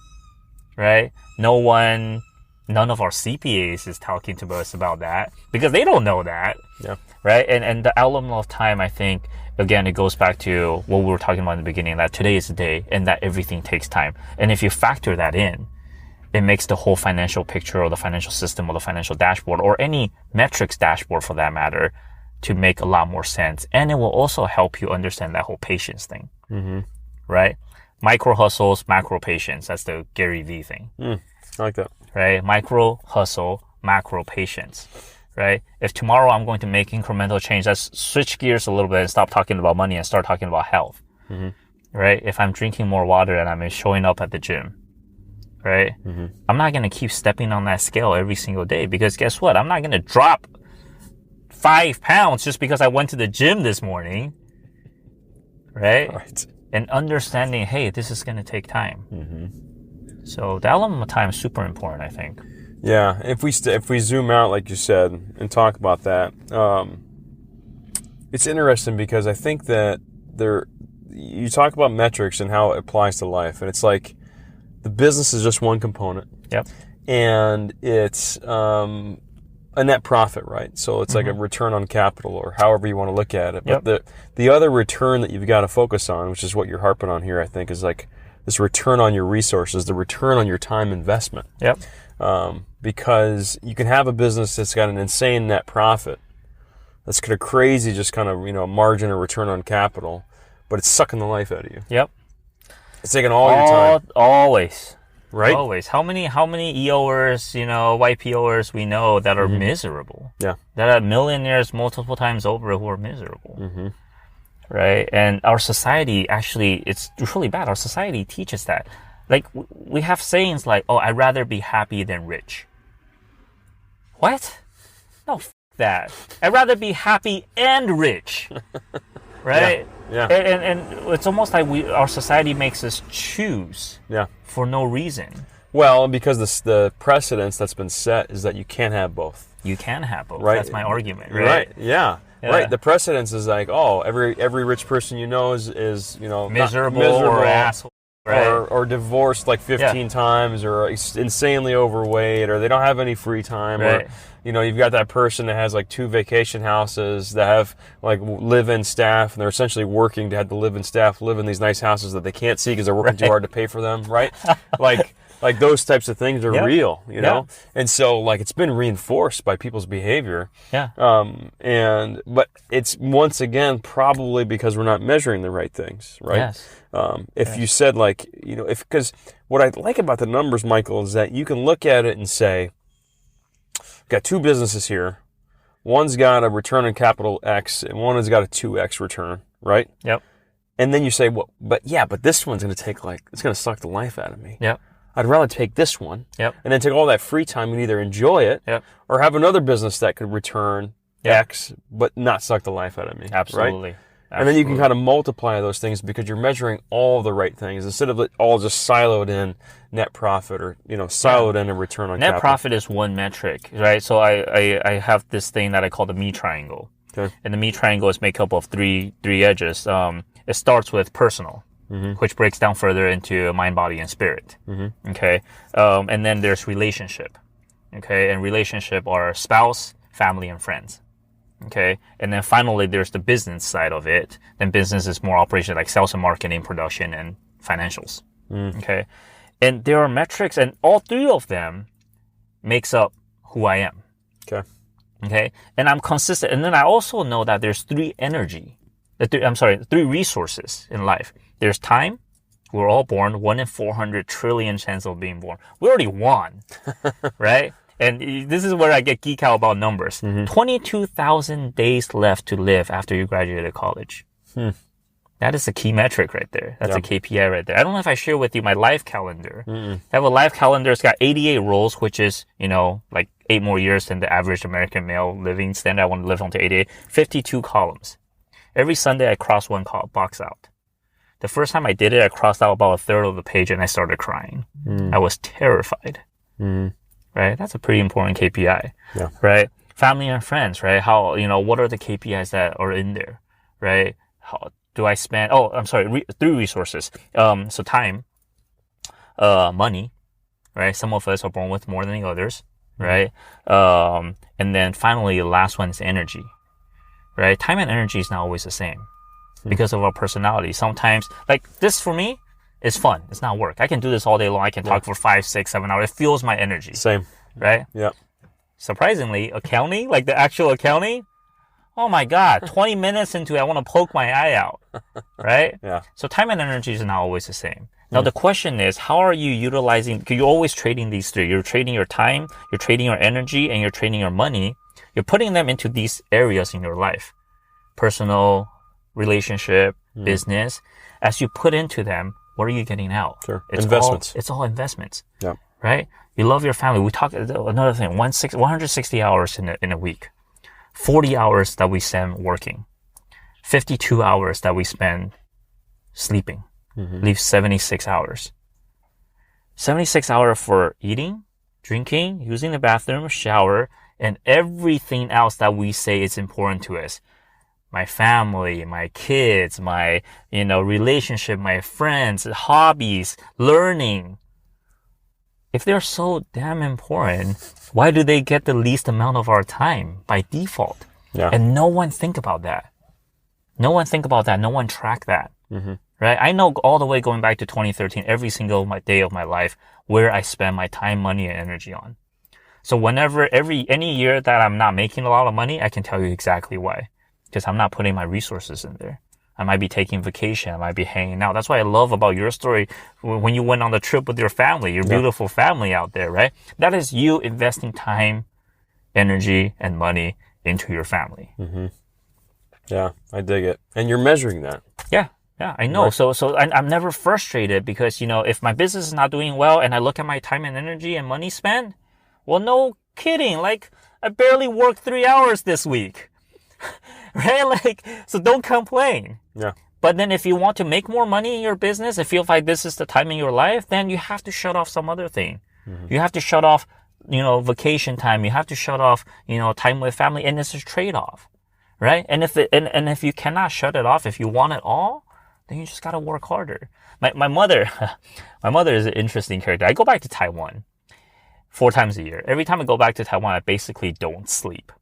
Right? None of our CPAs is talking to us about that because they don't know that. Yeah. Right? And the element of time, I think, again, it goes back to what we were talking about in the beginning, that today is the day and that everything takes time. And if you factor that in, it makes the whole financial picture or the financial system or the financial dashboard or any metrics dashboard for that matter to make a lot more sense. And it will also help you understand that whole patience thing. Right? Micro hustles, macro patience. That's the Gary Vee thing. I like that. Right? Micro hustle, macro patience. Right? If tomorrow I'm going to make incremental change, let's switch gears a little bit and stop talking about money and start talking about health. Right? If I'm drinking more water and I'm showing up at the gym, right? I'm not going to keep stepping on that scale every single day because guess what? I'm not going to drop 5 pounds just because I went to the gym this morning. Right? And understanding, hey, this is going to take time. So the element of time is super important, I think. Yeah, if we zoom out, like you said, and talk about that, it's interesting because I think that you talk about metrics and how it applies to life, and it's like the business is just one component. Yep. And it's a net profit, right? So it's like a return on capital or however you want to look at it. But the other return that you've got to focus on, which is what you're harping on here, I think, is like this return on your resources, the return on your time investment. Yep. Because you can have a business that's got an insane net profit, that's kind of crazy, just kind of, margin or return on capital, but it's sucking the life out of you. Yep. It's taking all your time. Always. Right? Always. How many EOers, YPOers we know that are miserable? Yeah. That are millionaires multiple times over who are miserable. Right? And our society, actually, it's really bad. Our society teaches that. Like, we have sayings like, oh, I'd rather be happy than rich. What? No, that. I'd rather be happy and rich. Right? Yeah. And it's almost like our society makes us choose. Yeah. For no reason. Well, because the precedence that's been set is that you can't have both. You can have both. Right. That's my argument. Right. Yeah. Right. The precedence is like, oh, every rich person you know is miserable or asshole. Right. Or divorced like 15 times, or insanely overweight, or they don't have any free time, or you've got that person that has like 2 vacation houses that have like live-in staff, and they're essentially working to have the live-in staff live in these nice houses that they can't see because they're working too hard to pay for them, right? Like those types of things are real, you know? And so like it's been reinforced by people's behavior. Yeah. But it's once again probably because we're not measuring the right things, right? Yes. If you said like, because what I like about the numbers, Michael, is that you can look at it and say, got 2 businesses here. One's got a return on capital X and one has got a 2X return, right? Yep. And then you say, well, but this one's going to take it's going to suck the life out of me. Yep. I'd rather take this one. Yep. And then take all that free time and either enjoy it Yep. or have another business that could return Yep. X, but not suck the life out of me. Absolutely. Right? And then you can kind of multiply those things because you're measuring all the right things instead of it all just siloed in net profit or, siloed in a return on net capital. profit is one metric, right? So I have this thing that I call the me triangle. Okay. And the me triangle is made up of three edges. It starts with personal, which breaks down further into mind, body, and spirit. Okay. And then there's relationship. Okay. And relationship are spouse, family, and friends. Okay. And then finally, there's the business side of it. Then business is more operation like sales and marketing, production, and financials. Okay. And there are metrics, and all three of them makes up who I am. Okay. Okay. And I'm consistent. And then I also know that there's three resources in life. There's time. We're all born 1 in 400 trillion chance of being born. We already won, right? And this is where I get geek out about numbers. 22,000 days left to live after you graduated college. That is a key metric right there. That's a KPI right there. I don't know if I share with you my life calendar. I have a life calendar. It's got 88 rows, which is, like 8 more years than the average American male living standard. I want to live until 88. 52 columns. Every Sunday, I cross one box out. The first time I did it, I crossed out about a third of the page and I started crying. I was terrified. Right? That's a pretty important KPI. Yeah. Right? Family and friends, right? How, what are the KPIs that are in there? Right? How do I spend, three resources. So time, money, right? Some of us are born with more than the others, right? And then finally, the last one is energy, right? Time and energy is not always the same because of our personality. Sometimes, like this for me, it's fun. It's not work. I can do this all day long. I can talk for 5, 6, 7 hours. It fuels my energy. Same. Right? Yeah. Surprisingly, accounting, like the actual accounting, oh my God, 20 minutes into it, I want to poke my eye out. Right? Yeah. So time and energy is not always the same. Now the question is, how are you utilizing, because you're always trading these three. You're trading your time, you're trading your energy, and you're trading your money. You're putting them into these areas in your life. Personal, relationship, business. As you put into them, what are you getting out? Sure. It's Investments. It's all investments. Yeah. Right? You love your family. We talk, another thing, 160 hours in a week. 40 hours that we spend working. 52 hours that we spend sleeping. Leave 76 hours. 76 hours for eating, drinking, using the bathroom, shower, and everything else that we say is important to us. My family, my kids, my, relationship, my friends, hobbies, learning. If they're so damn important, why do they get the least amount of our time by default? Yeah. And no one think about that. No one think about that. No one track that. Right? I know all the way going back to 2013, every single day of my life, where I spend my time, money, and energy on. So whenever, any year that I'm not making a lot of money, I can tell you exactly why. Because I'm not putting my resources in there. I might be taking vacation. I might be hanging out. That's what I love about your story when you went on the trip with your family, your beautiful family out there, right? That is you investing time, energy, and money into your family. Yeah, I dig it. And you're measuring that. Yeah, I know. Right. So I'm never frustrated because, if my business is not doing well and I look at my time and energy and money spent, well, no kidding. Like, I barely worked 3 hours this week. Right? So don't complain. Yeah. But then if you want to make more money in your business and feel like this is the time in your life, then you have to shut off some other thing. You have to shut off, vacation time. You have to shut off, time with family, and it's a trade-off. Right? And if you cannot shut it off, if you want it all, then you just got to work harder. My mother is an interesting character. I go back to Taiwan 4 times a year. Every time I go back to Taiwan, I basically don't sleep.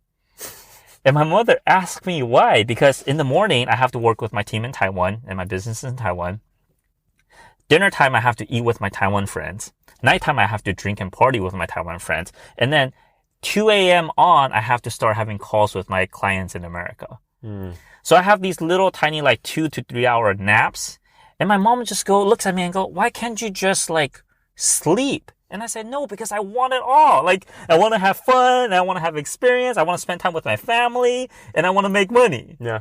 And my mother asked me why, because in the morning, I have to work with my team in Taiwan and my business in Taiwan. Dinner time, I have to eat with my Taiwan friends. Nighttime, I have to drink and party with my Taiwan friends. And then 2 a.m. on, I have to start having calls with my clients in America. So I have these little tiny 2 to 3 hour naps. And my mom just looks at me and go, why can't you just sleep? And I said, no, because I want it all. I want to have fun. I want to have experience. I want to spend time with my family and I want to make money. Yeah.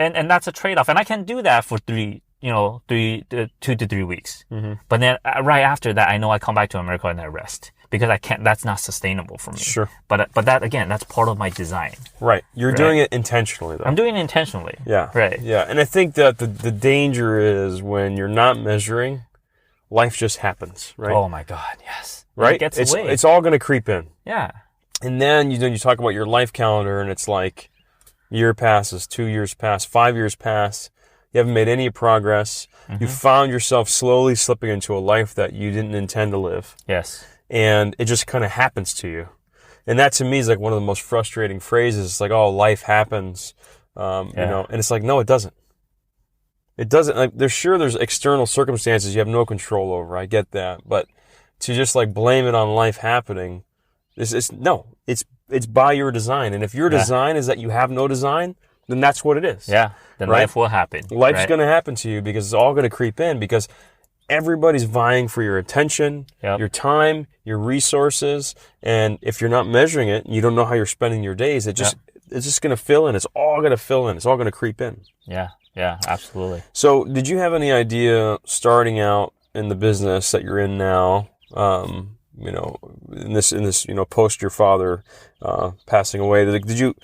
And that's a trade-off. And I can do that for 3 2 to 3 weeks. But then right after that, I know I come back to America and I rest because I can't. That's not sustainable for me. Sure. But that again, that's part of my design. Right. You're doing it intentionally, though. I'm doing it intentionally. Yeah. Right. Yeah. And I think that the danger is when you're not measuring, life just happens. Right. Oh my God. Yes. Right. It gets away. It's all going to creep in. Yeah. And then you talk about your life calendar, and it's like year passes, 2 years pass, 5 years pass. You haven't made any progress. You found yourself slowly slipping into a life that you didn't intend to live. Yes. And it just kind of happens to you. And that to me is like one of the most frustrating phrases. It's like, oh, life happens, and it's like, no, it doesn't. It doesn't. Like, there's external circumstances you have no control over. I get that. But to just like blame it on life happening, it's by your design. And if your design is that you have no design, then that's what it is. Yeah. Then life will happen. Life's going to happen to you because it's all going to creep in because everybody's vying for your attention, your time, your resources. And if you're not measuring it, you don't know how you're spending your days. It's just going to fill in. It's all going to fill in. It's all going to creep in. Yeah. Yeah, absolutely. So did you have any idea starting out in the business that you're in now, in this, post your father, passing away, did you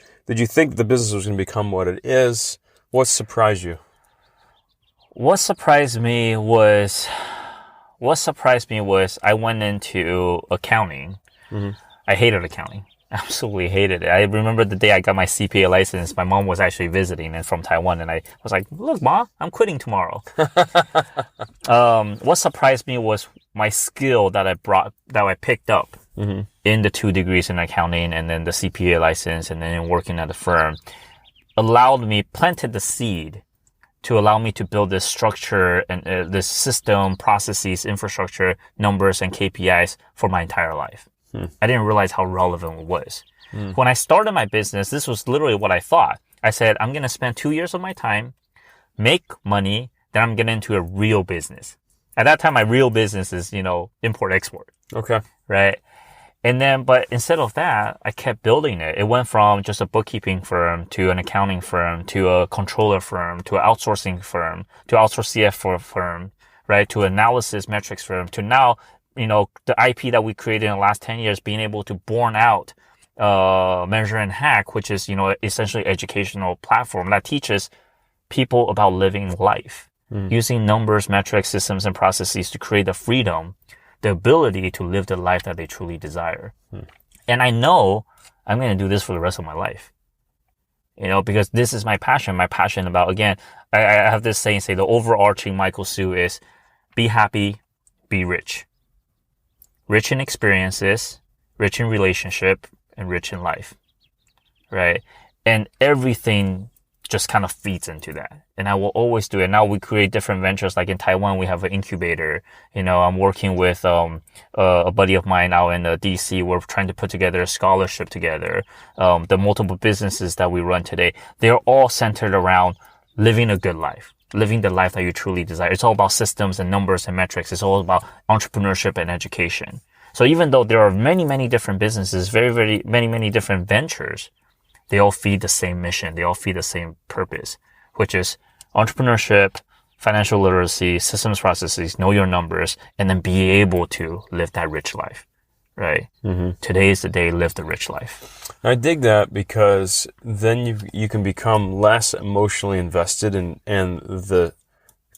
think the business was going to become what it is? What surprised you? What surprised me was I went into accounting. I hated accounting. Absolutely hated it. I remember the day I got my CPA license, my mom was actually visiting and from Taiwan, and I was like, look, Ma, I'm quitting tomorrow. What surprised me was my skill that I picked up in the 2 degrees in accounting and then the CPA license and then working at a firm planted the seed to allow me to build this structure and this system, processes, infrastructure, numbers, and KPIs for my entire life. I didn't realize how relevant it was. When I started my business, this was literally what I thought. I said, I'm going to spend 2 years of my time, make money, then I'm getting into a real business. At that time, my real business is, import-export. Okay. Right? And then, but instead of that, I kept building it. It went from just a bookkeeping firm to an accounting firm to a controller firm to an outsourcing firm to outsource CF firm, right? To analysis metrics firm to now, the IP that we created in the last 10 years being able to born out, Measure and Hack, which is, essentially educational platform that teaches people about living life, using numbers, metrics, systems, and processes to create the freedom, the ability to live the life that they truly desire. And I know I'm going to do this for the rest of my life, because this is my passion about, again, I have this saying, the overarching Michael Hsu is be happy, be rich. Rich in experiences, rich in relationship, and rich in life, right? And everything just kind of feeds into that. And I will always do it. Now we create different ventures. Like in Taiwan, we have an incubator. I'm working with a buddy of mine out in DC. We're trying to put together a scholarship together. The multiple businesses that we run today, they're all centered around living a good life, living the life that you truly desire. It's all about systems and numbers and metrics. It's all about entrepreneurship and education. So even though there are many, many different businesses, very, very many, many different ventures, they all feed the same mission. They all feed the same purpose, which is entrepreneurship, financial literacy, systems processes, know your numbers, and then be able to live that rich life, right? Today is the day, live the rich life. I dig that because then you can become less emotionally invested in the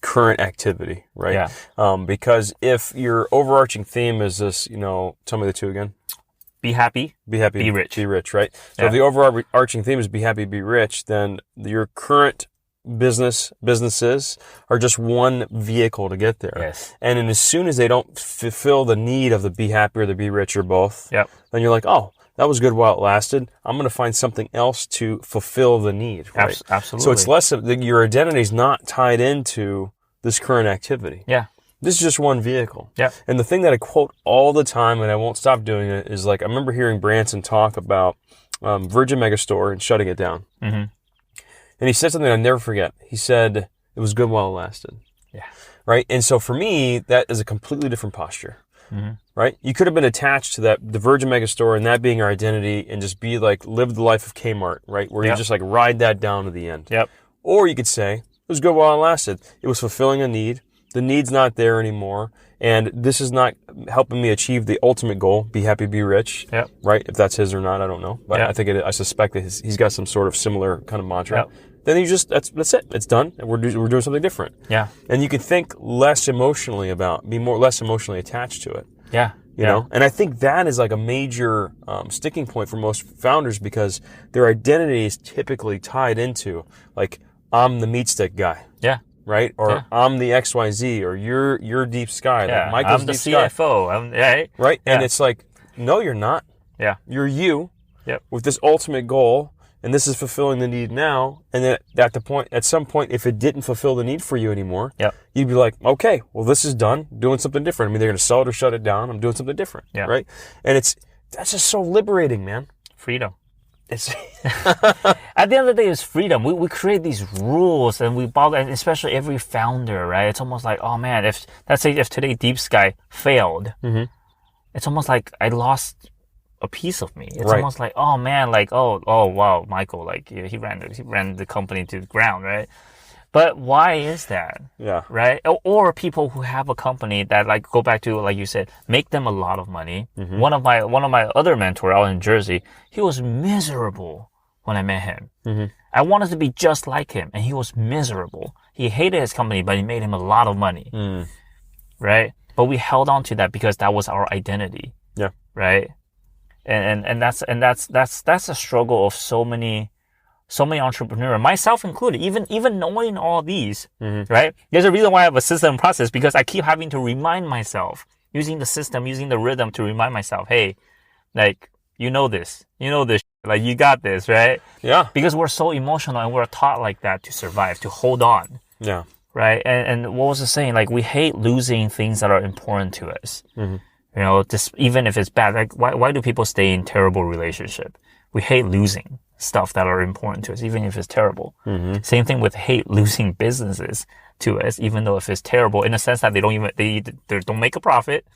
current activity, right? Yeah. Because if your overarching theme is this, tell me the two again. Be happy, be rich. Be rich, right? So if the overarching theme is be happy, be rich, then your current businesses are just one vehicle to get there. Yes. And then as soon as they don't fulfill the need of the be happy or the be rich or both, then you're like, oh, that was good while it lasted. I'm going to find something else to fulfill the need, right? Absolutely. So it's less of your identity is not tied into this current activity. Yeah. This is just one vehicle. Yeah. And the thing that I quote all the time, and I won't stop doing it, is like, I remember hearing Branson talk about Virgin Megastore and shutting it down. And he said something I'll never forget. He said, it was good while it lasted. Yeah. Right? And so for me, that is a completely different posture. Right? You could have been attached to the Virgin Megastore and that being your identity and just be like, live the life of Kmart, right? Where you just like ride that down to the end. Yep. Or you could say, was good while it lasted. It was fulfilling a need. The need's not there anymore. And this is not helping me achieve the ultimate goal, be happy, be rich. Yep. Right? If that's his or not, I don't know. But Yep. I suspect that he's got some sort of similar kind of mantra. Yep. Then that's it. It's done. And we're doing something different. Yeah. And you can think less emotionally less emotionally attached to it. Yeah. You know? And I think that is like a major sticking point for most founders because their identity is typically tied into like, I'm the meat stick guy. Yeah. Right? Or I'm the XYZ or you're DeepSky. Yeah. Like Michael's I'm the DeepSky. CFO. Right? Right? Yeah. And it's like, no, you're not. Yeah. You're you Yep. with this ultimate goal. And this is fulfilling the need now. And then at some point, if it didn't fulfill the need for you anymore, Yep. you'd be like, okay, well, this is done. Doing something different. I mean, they're going to sell it or shut it down. I'm doing something different. Yeah. Right? And that's just so liberating, man. Freedom. It's At the end of the day, it's freedom. We create these rules and we bother, and especially every founder, right? It's almost like, oh man, let's say if today DeepSky failed, it's almost like I lost a piece of me. It's Right. almost like, oh man, like, oh wow, Michael, like he ran the company to the ground, right? But why is that? yeah. Right? Or people who have a company that like go back to, like you said, make them a lot of money. One of my other mentor out in Jersey, he was miserable when I met him. I wanted to be just like him, and he was miserable. He hated his company, but it made him a lot of money. Right? But we held on to that because that was our identity. Yeah. Right? And that's a struggle of so many entrepreneurs, myself included, even knowing all these, right? There's a reason why I have a system process because I keep having to remind myself, using the system, using the rhythm to remind myself, hey, like, you know this, like, you got this, right? Yeah. Because we're so emotional and we're taught like that to survive, to hold on, Yeah. right? And what was I saying? Like, we hate losing things that are important to us. You know, even if it's bad, like, why do people stay in terrible relationship? We hate losing stuff that are important to us, even if it's terrible. Same thing with hate losing businesses to us, even though if it's terrible, in a sense that they don't make a profit,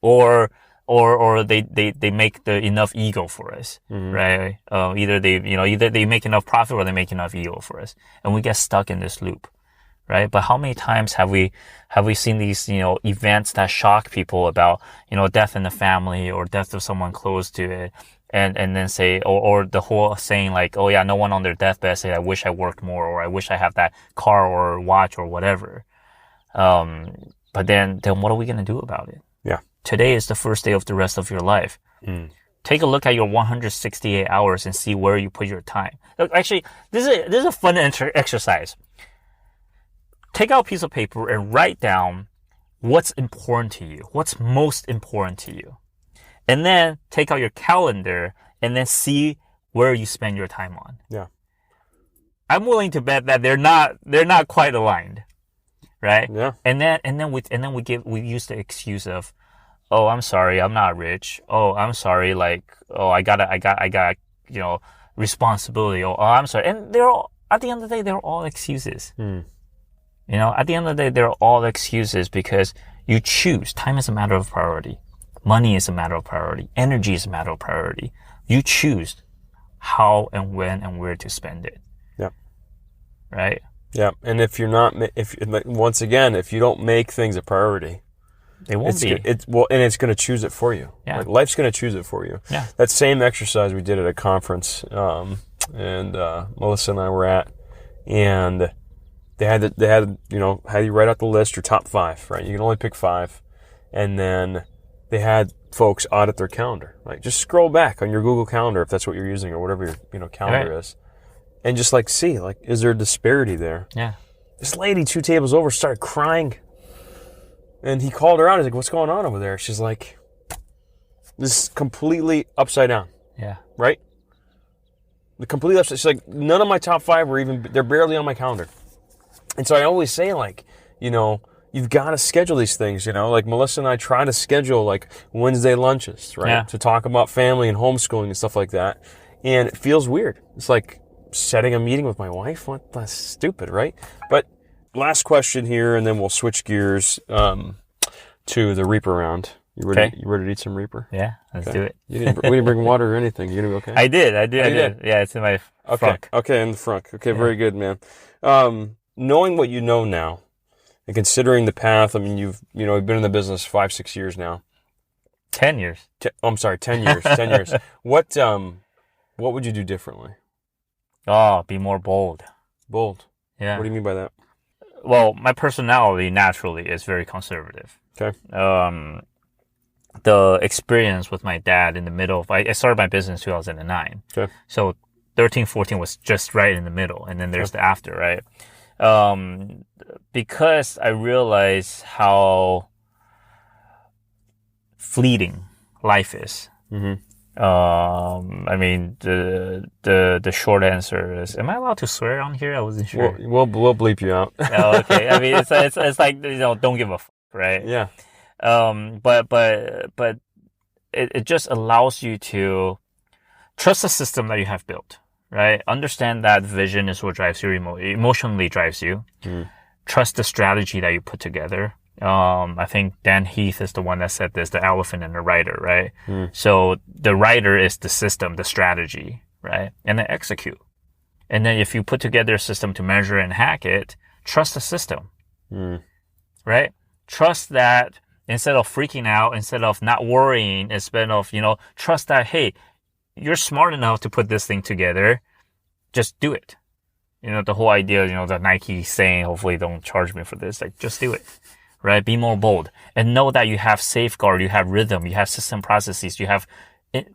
or they make enough ego for us, right? Either they make enough profit or they make enough ego for us, and we get stuck in this loop. Right? But how many times have we seen these, events that shock people about, death in the family or death of someone close to it, and then say, or the whole saying like, oh yeah, no one on their deathbed say, I wish I worked more, or I wish I have that car or watch or whatever. But then what are we going to do about it? Yeah. Today is the first day of the rest of your life. Take a look at your 168 hours and see where you put your time. Look, actually, this is a fun exercise. Take out a piece of paper and write down what's important to you, what's most important to you. And then take out your calendar and then see where you spend your time on. Yeah. I'm willing to bet that they're not quite aligned. Right? Yeah. And then we use the excuse of, oh, I'm sorry, I'm not rich. Oh, I'm sorry, like, oh, I got responsibility. Oh, I'm sorry. And they're all, at the end of the day, they're all excuses. At the end of the day, they're all excuses because you choose. Time is a matter of priority. Money is a matter of priority. Energy is a matter of priority. You choose how and when and where to spend it. Yeah. Right? Yeah. And if you don't make things a priority, they won't be. And it's going to choose it for you. Yeah. Like, life's going to choose it for you. Yeah. That same exercise we did at a conference, and Melissa and I were at, and they had you write out the list, your top 5, right? You can only pick 5. And then they had folks audit their calendar. Like, just scroll back on your Google Calendar if that's what you're using or whatever your calendar is. And just like see, like, is there a disparity there? Yeah. This lady 2 tables over started crying. And he called her out. He's like, what's going on over there? She's like, this is completely upside down. Yeah. Right? The completely upside. She's like, none of my top 5 they're barely on my calendar. And so I always say, like, you've got to schedule these things, like Melissa and I try to schedule like Wednesday lunches, right? Yeah. To talk about family and homeschooling and stuff like that. And it feels weird. It's like setting a meeting with my wife. What? That's stupid, right? But last question here, and then we'll switch gears to the Reaper round. You ready to eat some Reaper? Yeah, let's do it. We didn't bring water or anything. You gonna be okay? I did. Yeah, it's in my frunk. Okay, in the front. Okay, very good, man. knowing what you know now and considering the path, I mean, you've been in the business 5-6 years now. 10 years. I'm sorry, 10 years. 10 years. What would you do differently? Oh, be more bold. Bold. Yeah. What do you mean by that? Well, my personality naturally is very conservative. Okay. The experience with my dad in the middle of, I started my business in 2009. Okay. So 13, 14 was just right in the middle. And then there's the after, right? Because I realized how fleeting life is. Mm-hmm. I mean, the short answer is, am I allowed to swear on here? I wasn't sure. We'll bleep you out. Oh, okay. I mean, it's like, don't give a fuck, right? Yeah. But it just allows you to trust the system that you have built, right? Understand that vision is what drives you, emotionally drives you. Mm. Trust the strategy that you put together. I think Dan Heath is the one that said this, the elephant and the rider, right? Mm. So the rider is the system, the strategy, right? And then execute. And then if you put together a system to measure and hack it, trust the system, right? Trust that instead of freaking out, instead of not worrying, instead of, trust that, hey, you're smart enough to put this thing together. Just do it. The whole idea, the Nike saying, hopefully don't charge me for this, like, just do it. Right? Be more bold and know that you have safeguard, you have rhythm, you have system processes, you have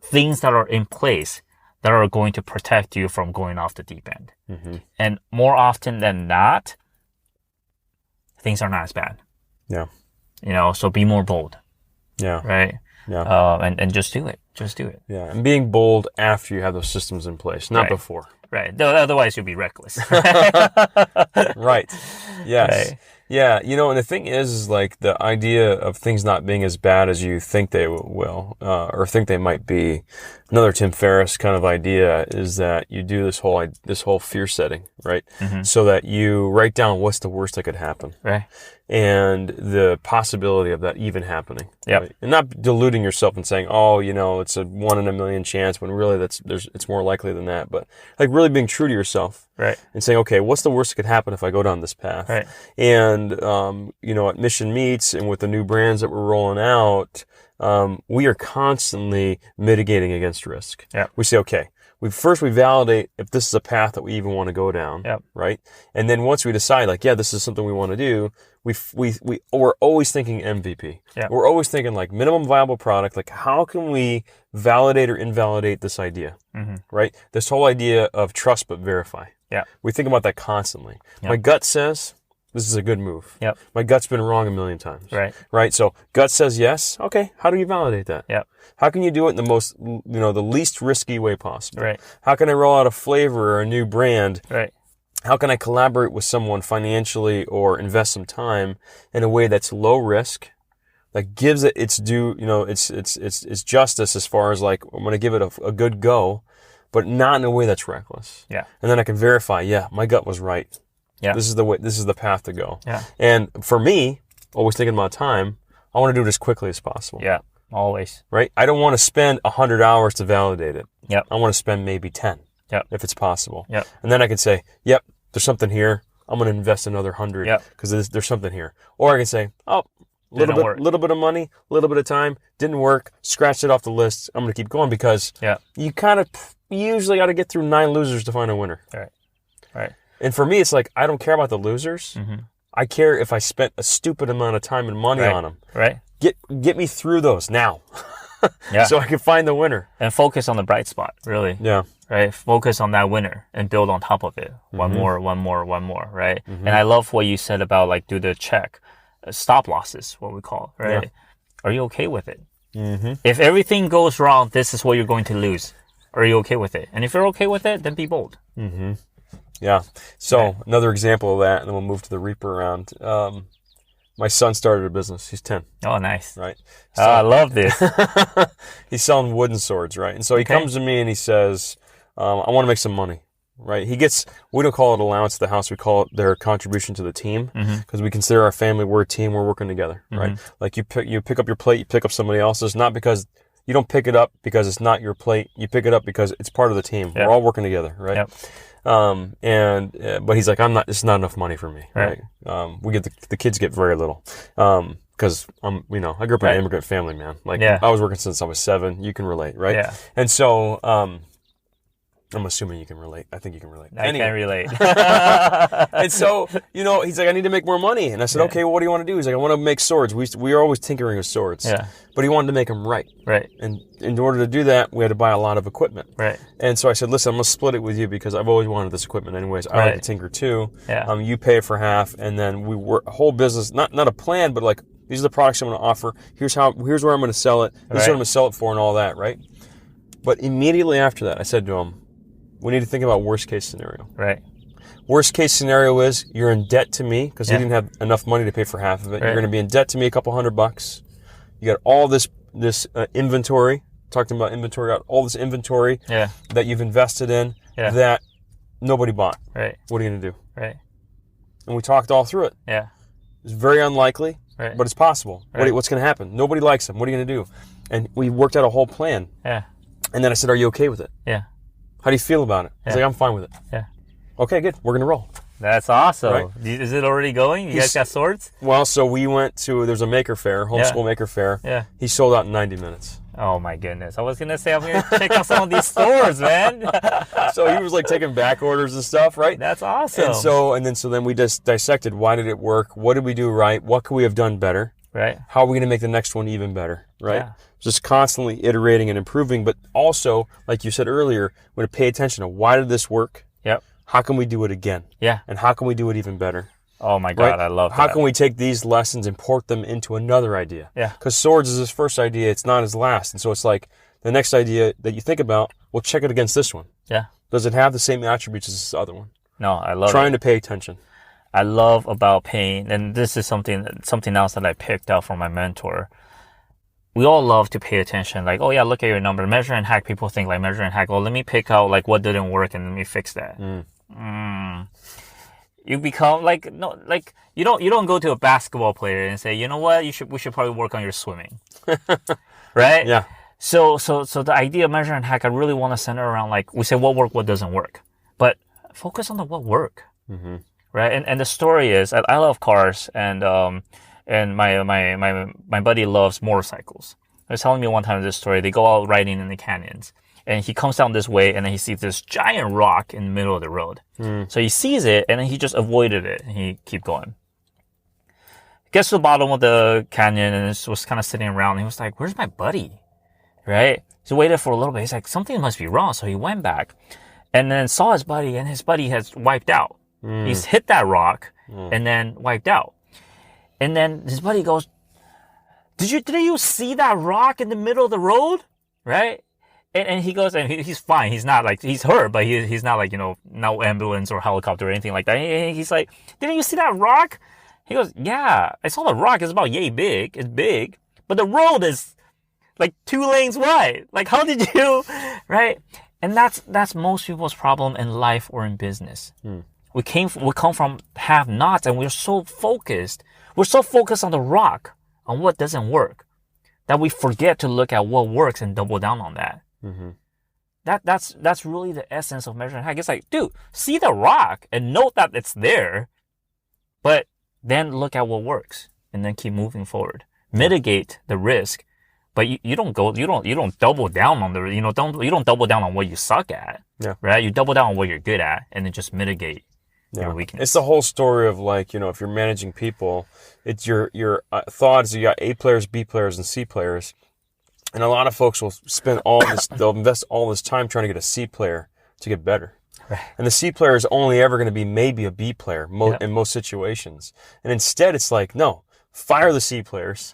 things that are in place that are going to protect you from going off the deep end. Mm-hmm. And more often than not, things are not as bad. Yeah. So be more bold. Yeah. Right? Yeah. And just do it. Just do it. Yeah. And being bold after you have those systems in place, not before. Right. Otherwise you'll be reckless. Right. Yes. Right. Yeah, and the thing is like the idea of things not being as bad as you think they will, or think they might be. Another Tim Ferriss kind of idea is that you do this whole fear setting, right? Mm-hmm. So that you write down what's the worst that could happen. Right. And the possibility of that even happening. Yep. Right? And not deluding yourself and saying, oh, it's a 1 in a million chance when really it's more likely than that. But like really being true to yourself. Right. And saying, okay, what's the worst that could happen if I go down this path? Right. And, at Mission Meets and with the new brands that we're rolling out, we are constantly mitigating against risk. Yep. We say, okay, we validate if this is a path that we even want to go down. Yep. Right. And then once we decide like, yeah, this is something we want to do, we're always thinking MVP. Yep. We're always thinking like minimum viable product. Like how can we validate or invalidate this idea? Mm-hmm. Right. This whole idea of trust, but verify. Yeah. We think about that constantly. Yep. My gut says this is a good move. Yep. My gut's been wrong a million times. Right. Right. So gut says yes. Okay. How do you validate that? Yep. How can you do it in the most, the least risky way possible? Right. How can I roll out a flavor or a new brand? Right. How can I collaborate with someone financially or invest some time in a way that's low risk, that gives it its due, its justice as far as like, I'm going to give it a good go, but not in a way that's reckless. Yeah. And then I can verify, yeah, my gut was right. Yeah. This is the way, this is the path to go. Yeah. And for me, always thinking about time, I want to do it as quickly as possible. Yeah. Always. Right? I don't want to spend 100 hours to validate it. Yep. I want to spend maybe 10. Yep. If it's possible. Yep. And then I can say, yep, there's something here. I'm going to invest another 100 because there's something here. Or I can say, oh, little bit of money, little bit of time, didn't work, scratched it off the list. I'm going to keep going because you kind of usually got to get through 9 losers to find a winner. Right. Right. And for me, it's like, I don't care about the losers. Mm-hmm. I care if I spent a stupid amount of time and money on them. Right. Get me through those now. Yeah. So I can find the winner. And focus on the bright spot, really. Yeah. Right? Focus on that winner and build on top of it. One more, right? Mm-hmm. And I love what you said about like do the check. Stop losses, what we call, right? Yeah. Are you okay with it? Mm-hmm. If everything goes wrong, this is what you're going to lose. Are you okay with it? And if you're okay with it, then be bold. Mm-hmm. Yeah. So another example of that, and then we'll move to the Reaper round. My son started a business. He's 10. Oh, nice. Right. So, I love this. He's selling wooden swords, right? And so he comes to me and he says, I want to make some money, right? We don't call it allowance at the house. We call it their contribution to the team because we consider our family, we're a team, we're working together, right? Like you pick up your plate, you pick up somebody else's, not because you don't pick it up because it's not your plate. You pick it up because it's part of the team. We're all working together, right? Yep. But he's like, it's not enough money for me, right? We get the kids get very little. Because I grew up in an immigrant family, man. Like I was working since I was 7. You can relate, right? Yeah. And so, I'm assuming you can relate. I think you can relate. I can relate. And so, he's like, I need to make more money. And I said, okay, well, what do you want to do? He's like, I want to make swords. We are always tinkering with swords. Yeah. But he wanted to make them right. Right. And in order to do that, we had to buy a lot of equipment. Right. And so I said, listen, I'm going to split it with you because I've always wanted this equipment anyways. I like to tinker too. Yeah. You pay for half. And then we work a whole business, not a plan, but like, these are the products I'm going to offer. Here's where I'm going to sell it. This is what I'm going to sell it for and all that, right? But immediately after that, I said to him, we need to think about worst case scenario. Right. Worst case scenario is you're in debt to me because he didn't have enough money to pay for half of it. Right. You're going to be in debt to me $200. You got all this inventory. Talking about inventory, got all this inventory that you've invested in that nobody bought. Right. What are you going to do? Right. And we talked all through it. Yeah. It's very unlikely, but it's possible. Right. What's going to happen? Nobody likes him. What are you going to do? And we worked out a whole plan. Yeah. And then I said, are you okay with it? Yeah. How do you feel about it? He's like, I'm fine with it. Yeah. Okay, good. We're going to roll. That's awesome. Right? Is it already going? You guys got swords? Well, so we went to, there's a maker fair, homeschool maker fair. Yeah. He sold out in 90 minutes. Oh my goodness. I was going to say, I'm going to check out some of these stores, man. So he was like taking back orders and stuff, right? That's awesome. And then we just dissected, why did it work? What did we do right? What could we have done better? Right. How are we going to make the next one even better? Right. Yeah. Just constantly iterating and improving, but also, like you said earlier, we're going to pay attention to why did this work? Yep. How can we do it again? Yeah. And how can we do it even better? Oh my God, right? I love that. How can we take these lessons and port them into another idea? Yeah. Because swords is his first idea, it's not his last. And so it's like the next idea that you think about, well, check it against this one. Yeah. Does it have the same attributes as this other one? No, I love Trying to pay attention. I love about paying, and this is something else that I picked up from my mentor. We all love to pay attention. Like, oh yeah, look at your number. Measure and hack. People think like measure and hack. Oh, let me pick out like what didn't work and let me fix that. You become like, no, like you don't go to a basketball player and say, you know what, we should probably work on your swimming. Right? Yeah. So the idea of measure and hack, I really want to center around like, we say what work, what doesn't work, but focus on the what work. Mm-hmm. Right. And the story is, I love cars and my buddy loves motorcycles. He was telling me one time this story. They go out riding in the canyons and he comes down this way and then he sees this giant rock in the middle of the road. So he sees it and then he just avoided it and he keep going. Gets to the bottom of the canyon and was kind of sitting around and he was like, where's my buddy? Right? So he waited for a little bit. He's like, something must be wrong. So he went back and then saw his buddy and his buddy has wiped out. He's hit that rock and then wiped out. And then his buddy goes, did you see that rock in the middle of the road? Right? And he goes, and he's fine. He's not like, he's hurt, but he's not like, no ambulance or helicopter or anything like that. And he's like, didn't you see that rock? He goes, yeah, I saw the rock. It's about yay big. It's big, but the road is like 2 lanes wide. Like, how did you, right? And that's most people's problem in life or in business. We come from have-nots and we're so focused. We're so focused on the rock, on what doesn't work, that we forget to look at what works and double down on that. Mm-hmm. That's really the essence of measuring hack. It's like, dude, see the rock and note that it's there, but then look at what works and then keep moving forward. Mitigate the risk, but you don't double down on you don't double down on what you suck at. Yeah. Right? You double down on what you're good at and then just mitigate your weakness. It's the whole story of like, if you're managing people, it's your thought is you got A players, B players, and C players. And a lot of folks will spend they'll invest all this time trying to get a C player to get better. Right. And the C player is only ever going to be maybe a B player in most situations. And instead it's like, no, fire the C players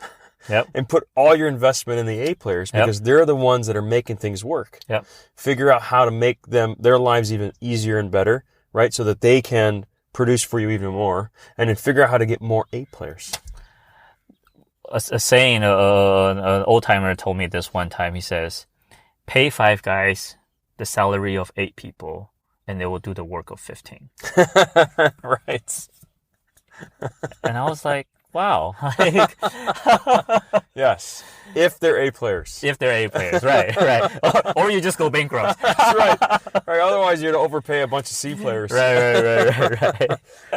and put all your investment in the A players because they're the ones that are making things work. Yep. Figure out how to make their lives even easier and better, right? So that they can produce for you even more, and then figure out how to get more A players. A saying, an old timer told me this one time. He says, pay 5 guys the salary of 8 people and they will do the work of 15. Right. And I was like, Wow. Like, Yes. If they're A players. if they're A players, right, right. Or you just go bankrupt. That's right. Right. Otherwise, you're going to overpay a bunch of C players. Right.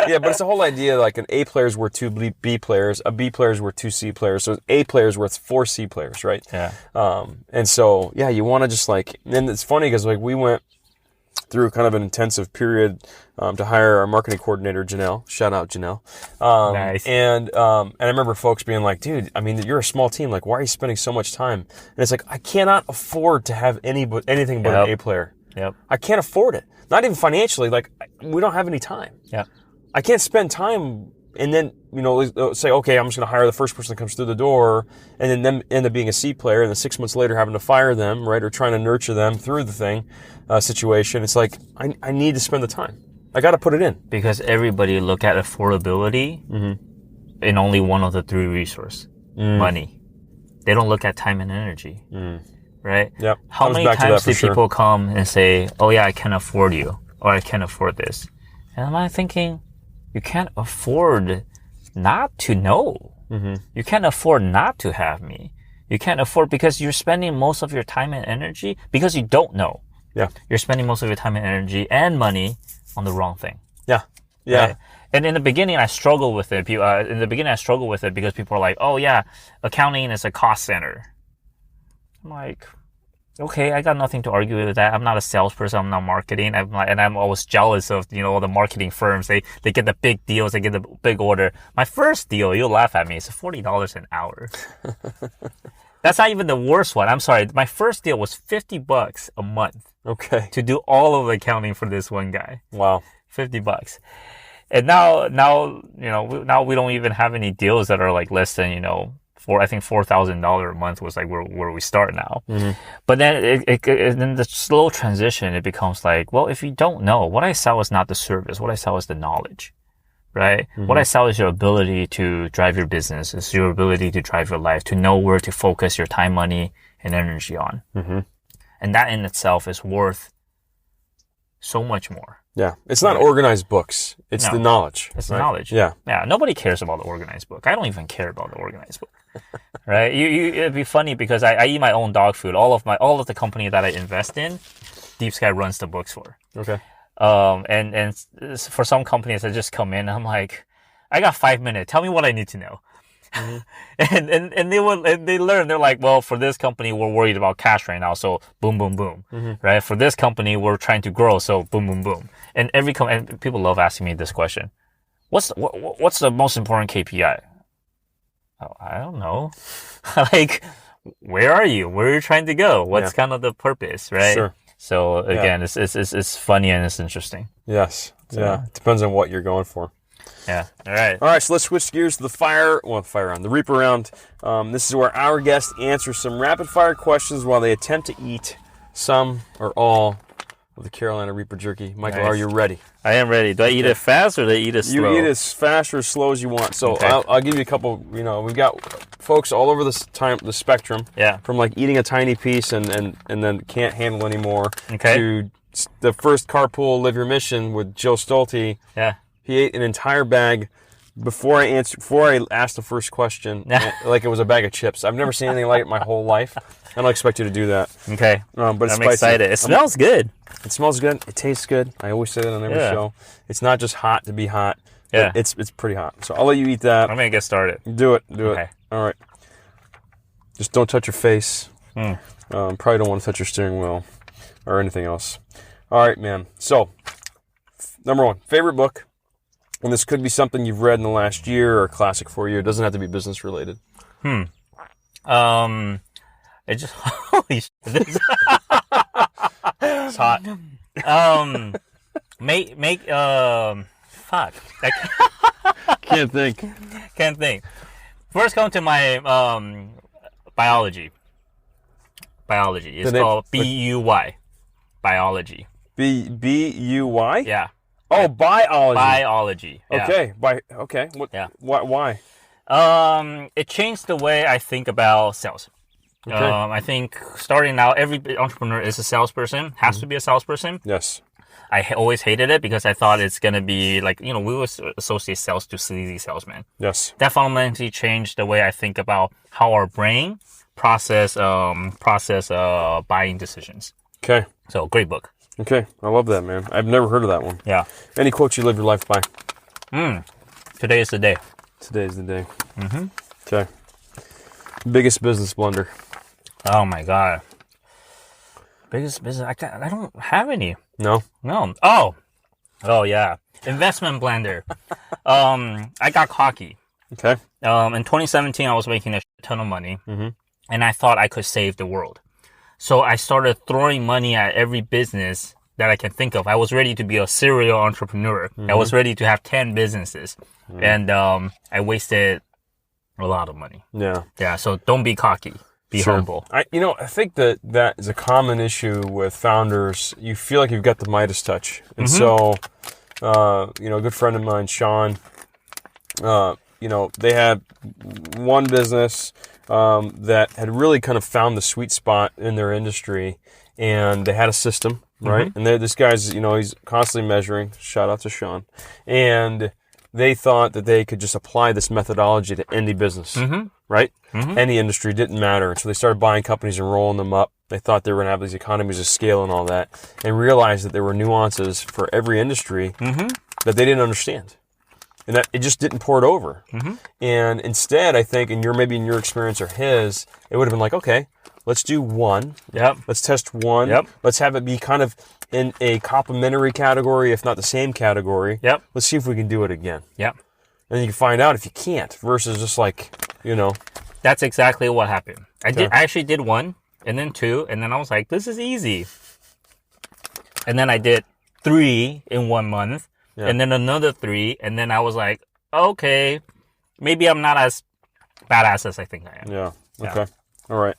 Yeah, but it's the whole idea like an A player is worth 2 B players, a B player is worth 2 C players, so A player is worth 4 C players, right? Yeah. And so, yeah, you want to just like, and it's funny because like we went through kind of an intensive period to hire our marketing coordinator, Janelle. Shout out, Janelle. Nice. And I remember folks being like, dude, I mean, you're a small team. Like, why are you spending so much time? And it's like, I cannot afford to have anything but an A player. Yep. I can't afford it. Not even financially. Like, we don't have any time. Yeah. I can't spend time and then, say, okay, I'm just going to hire the first person that comes through the door and then them end up being a C player and then 6 months later having to fire them, right? Or trying to nurture them through the thing, situation. It's like, I need to spend the time. I got to put it in. Because everybody look at affordability in only one of the 3 resources, money. They don't look at time and energy, right? Yep. How Comes many back to times that do for sure. people come and say, oh yeah, I can afford you, or I can afford this? And I'm thinking, you can't afford not to know. You can't afford not to have me. You can't afford because you're spending most of your time and energy because you don't know. Yeah. You're spending most of your time and energy and money on the wrong thing. Yeah. Yeah. Right? And in the beginning, I struggled with it. Because people are like, oh yeah, accounting is a cost center. I'm like, okay, I got nothing to argue with that. I'm not a salesperson. I'm not marketing. I'm always jealous of, all the marketing firms. They get the big deals. They get the big order. My first deal, you'll laugh at me, it's $40 an hour. That's not even the worst one. I'm sorry. My first deal was $50 a month. Okay. To do all of the accounting for this one guy. Wow. $50. And now, we don't even have any deals that are like less than, I think $4,000 a month was like where we start now. But then then the slow transition, it becomes like, well, if you don't know, what I sell is not the service. What I sell is the knowledge, right? What I sell is your ability to drive your business. It's your ability to drive your life, to know where to focus your time, money, and energy on. And that in itself is worth so much more. Yeah. It's not organized books. It's the knowledge. It's right? the knowledge. Yeah. Yeah. Nobody cares about the organized book. I don't even care about the organized book. Right? It'd be funny because I eat my own dog food. All of the company that I invest in, DeepSky runs the books for. Okay. And for some companies that just come in, I'm like, I got 5 minutes. Tell me what I need to know. And they learn. They're like, well, for this company, we're worried about cash right now, so boom, boom, boom. Right? For this company, we're trying to grow, so boom, boom, boom. And and people love asking me this question: What's the most important KPI? Oh, I don't know. Like, where are you? Where are you trying to go? What's kind of the purpose, right? Sure. So again, it's funny and it's interesting. Yes. Yeah. It depends on what you're going for. Yeah. All right. All right, so let's switch gears to the Reaper round. This is where our guests answer some rapid fire questions while they attempt to eat some or all of the Carolina Reaper jerky. Michael, Nice. are you ready? I am ready. Do I eat it fast or do I eat it slow? You eat as fast or as slow as you want. So Okay. I'll give you a couple. We've got folks all over the spectrum. Yeah. From like eating a tiny piece and then can't handle anymore. Okay. To the first carpool Live Your Mission with Joe Stolte. Yeah. He ate an entire bag before I asked the first question, like it was a bag of chips. I've never seen anything like it my whole life. I don't expect you to do that. Okay. But it's I'm spicy. excited. It smells good. It smells good. It tastes good. I always say that on every Yeah. show. It's not just hot to be hot. Yeah. It's pretty hot. So I'll let you eat that. I'm going to get started. Do it. Okay. All right. Just don't touch your face. Mm. Probably don't want to touch your steering wheel or anything else. All right, man. So, number one, favorite book. And this could be something you've read in the last year or a classic for you. It doesn't have to be business related. It just holy shit. It's hot. Fuck. I Can't think. can't think. First come to my biology. It's called BUY. Biology. B-U-Y? Yeah. Oh, biology. Biology. Yeah. Okay. Okay. What? Yeah. Why? It changed the way I think about sales. Okay. I think starting out, every entrepreneur is a salesperson, has to be a salesperson. Yes. always hated it because I thought it's going to be like, we would associate sales to sleazy salesmen. Yes. That fundamentally changed the way I think about how our brain process buying decisions. Okay. So great book. Okay. I love that, man. I've never heard of that one. Yeah. Any quotes you live your life by? Today is the day. Today's the day. Okay. Biggest business blunder. Oh my God. Biggest business. I don't have any. No. Oh yeah. Investment blender. I got cocky. Okay. In 2017, I was making a ton of money, and I thought I could save the world. So I started throwing money at every business that I can think of. I was ready to be a serial entrepreneur. I was ready to have 10 businesses, and I wasted a lot of money. Yeah. Yeah. So don't be cocky. Be humble. I think that is a common issue with founders. You feel like you've got the Midas touch, and so a good friend of mine, Sean. They had one business that had really kind of found the sweet spot in their industry, and they had a system, right? And this guy's, he's constantly measuring. Shout out to Sean. And they thought that they could just apply this methodology to any business, right? Any industry, didn't matter. And so they started buying companies and rolling them up. They thought they were going to have these economies of scale and all that, and realized that there were nuances for every industry that they didn't understand. And that it just didn't pour it over. And instead, I think, and maybe in your experience or his, it would have been like, okay, let's do one. Yep. Let's test one. Yep. Let's have it be kind of in a complementary category, if not the same category. Yep. Let's see if we can do it again. Yep. And you can find out if you can't, versus just like, That's exactly what happened. I actually did one, and then two, and then I was like, this is easy. And then I did 3 in 1 month. Yeah. And then another 3, and then I was like, okay, maybe I'm not as badass as I think I am. Yeah. Okay. All right.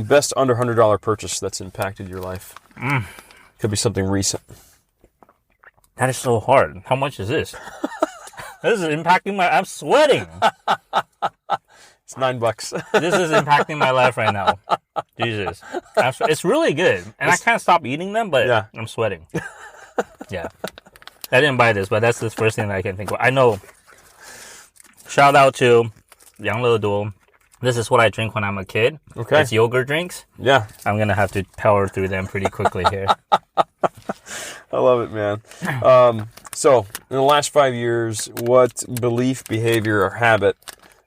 Best under $100 purchase that's impacted your life. Could be something recent. That is so hard. How much is this? This is impacting I'm sweating. It's $9. This is impacting my life right now. Jesus. It's really good. And I kind of stopped eating them, but I'm sweating. Yeah. I didn't buy this, but that's the first thing that I can think of. I know. Shout out to Yang Le Du. This is what I drink when I'm a kid. Okay. It's yogurt drinks. Yeah. I'm going to have to power through them pretty quickly here. I love it, man. So, in the last 5 years, what belief, behavior, or habit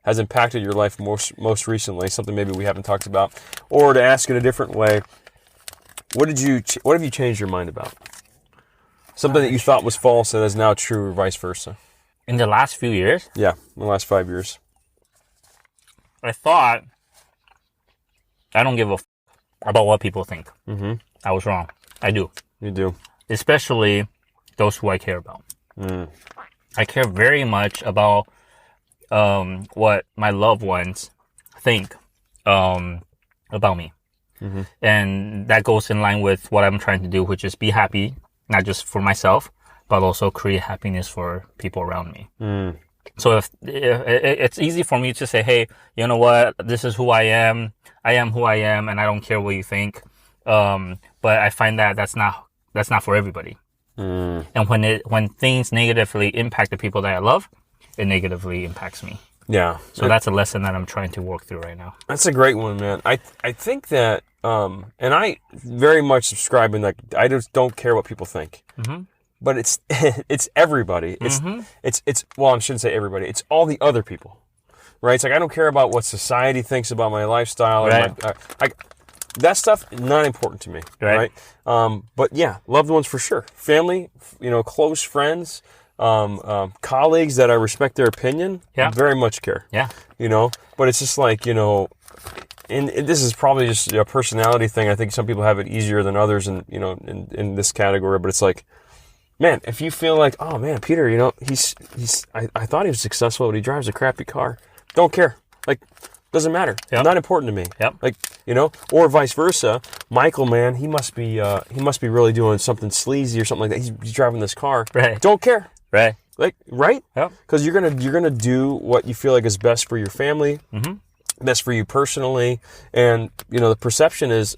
has impacted your life most recently? Something maybe we haven't talked about. Or to ask it a different way, what have you changed your mind about? Something that you thought was false and is now true, or vice versa. In the last few years? Yeah, in the last 5 years. I thought I don't give a about what people think. I was wrong. I do. You do. Especially those who I care about. I care very much about what my loved ones think about me. And that goes in line with what I'm trying to do, which is be happy, not just for myself, but also create happiness for people around me. So if it's easy for me to say, hey, you know what, this is who I am who I am, and I don't care what you think. But I find that that's not for everybody. And when things negatively impact the people that I love, it negatively impacts me. Yeah. So that's a lesson that I'm trying to work through right now. That's a great one, man. I think that, and I very much subscribe in, like, I just don't care what people think. But it's everybody. It's well, I shouldn't say everybody. It's all the other people, right? It's like I don't care about what society thinks about my lifestyle. Or that stuff not important to me, right? But yeah, loved ones for sure, family, close friends, colleagues that I respect their opinion. I very much care. But it's just like and this is probably just a personality thing. I think some people have it easier than others, and in this category. But it's like, man, if you feel like, oh man, Peter, I thought he was successful, but he drives a crappy car. Don't care. Like, doesn't matter. Not important to me. Like, or vice versa. Michael, man, he must be really doing something sleazy or something like that. He's driving this car. Right. Don't care. Right. Like, right? Because you're gonna do what you feel like is best for your family, best for you personally, and the perception is,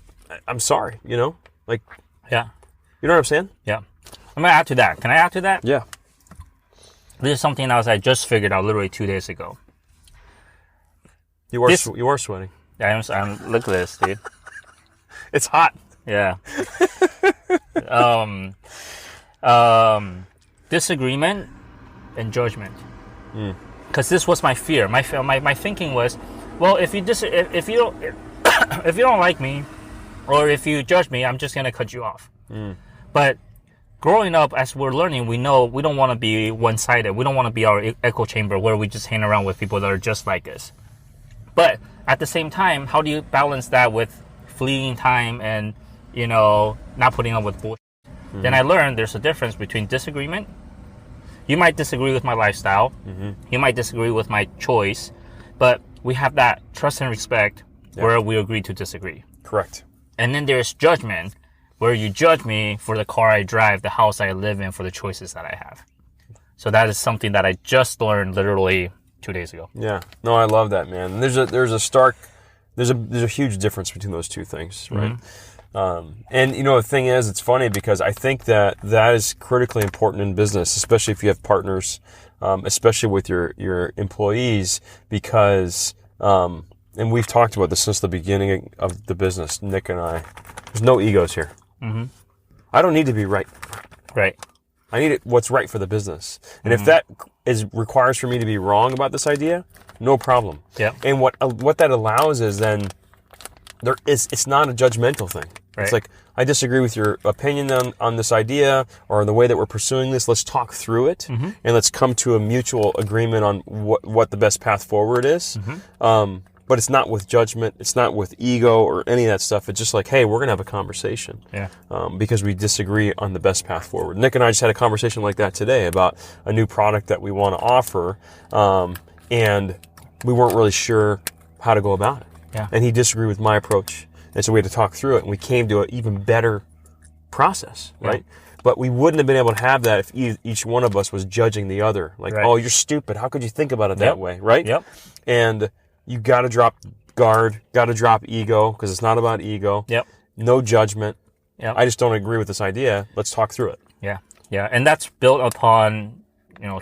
I'm sorry. Like, you know what I'm saying? Yeah. I'm gonna add to that. Can I add to that? Yeah. This is something else I just figured out literally 2 days ago. You are sweating. Look at this, dude. It's hot. Yeah. Disagreement and judgment. Because this was my fear. My thinking was, well, if you don't if you don't like me, or if you judge me, I'm just gonna cut you off. But growing up, as we're learning, we know we don't want to be one-sided. We don't want to be our echo chamber where we just hang around with people that are just like us. But at the same time, how do you balance that with fleeting time and, not putting up with bullshit? Then I learned there's a difference between disagreement. You might disagree with my lifestyle. You might disagree with my choice. But we have that trust and respect where we agree to disagree. Correct. And then there's judgment, where you judge me for the car I drive, the house I live in, for the choices that I have. So that is something that I just learned literally 2 days ago. Yeah. No, I love that, man. There's a huge difference between those two things, right? And the thing is, it's funny because I think that is critically important in business, especially if you have partners, especially with your employees, because, and we've talked about this since the beginning of the business, Nick and I, there's no egos here. I don't need to be right. Right. I need what's right for the business. And if that requires for me to be wrong about this idea, no problem. Yeah. And what that allows is then it's not a judgmental thing. Right. It's like, I disagree with your opinion on this idea or the way that we're pursuing this. Let's talk through it and let's come to a mutual agreement on what the best path forward is. But it's not with judgment. It's not with ego or any of that stuff. It's just like, hey, we're going to have a conversation. Yeah. Because we disagree on the best path forward. Nick and I just had a conversation like that today about a new product that we want to offer. And we weren't really sure how to go about it. Yeah. And he disagreed with my approach. And so we had to talk through it. And we came to an even better process, right? But we wouldn't have been able to have that if each one of us was judging the other. Like, oh, you're stupid. How could you think about it that way, right? Yep. And you got to drop guard, got to drop ego, because it's not about ego. Yep. No judgment. Yep. I just don't agree with this idea. Let's talk through it. Yeah. Yeah. And that's built upon,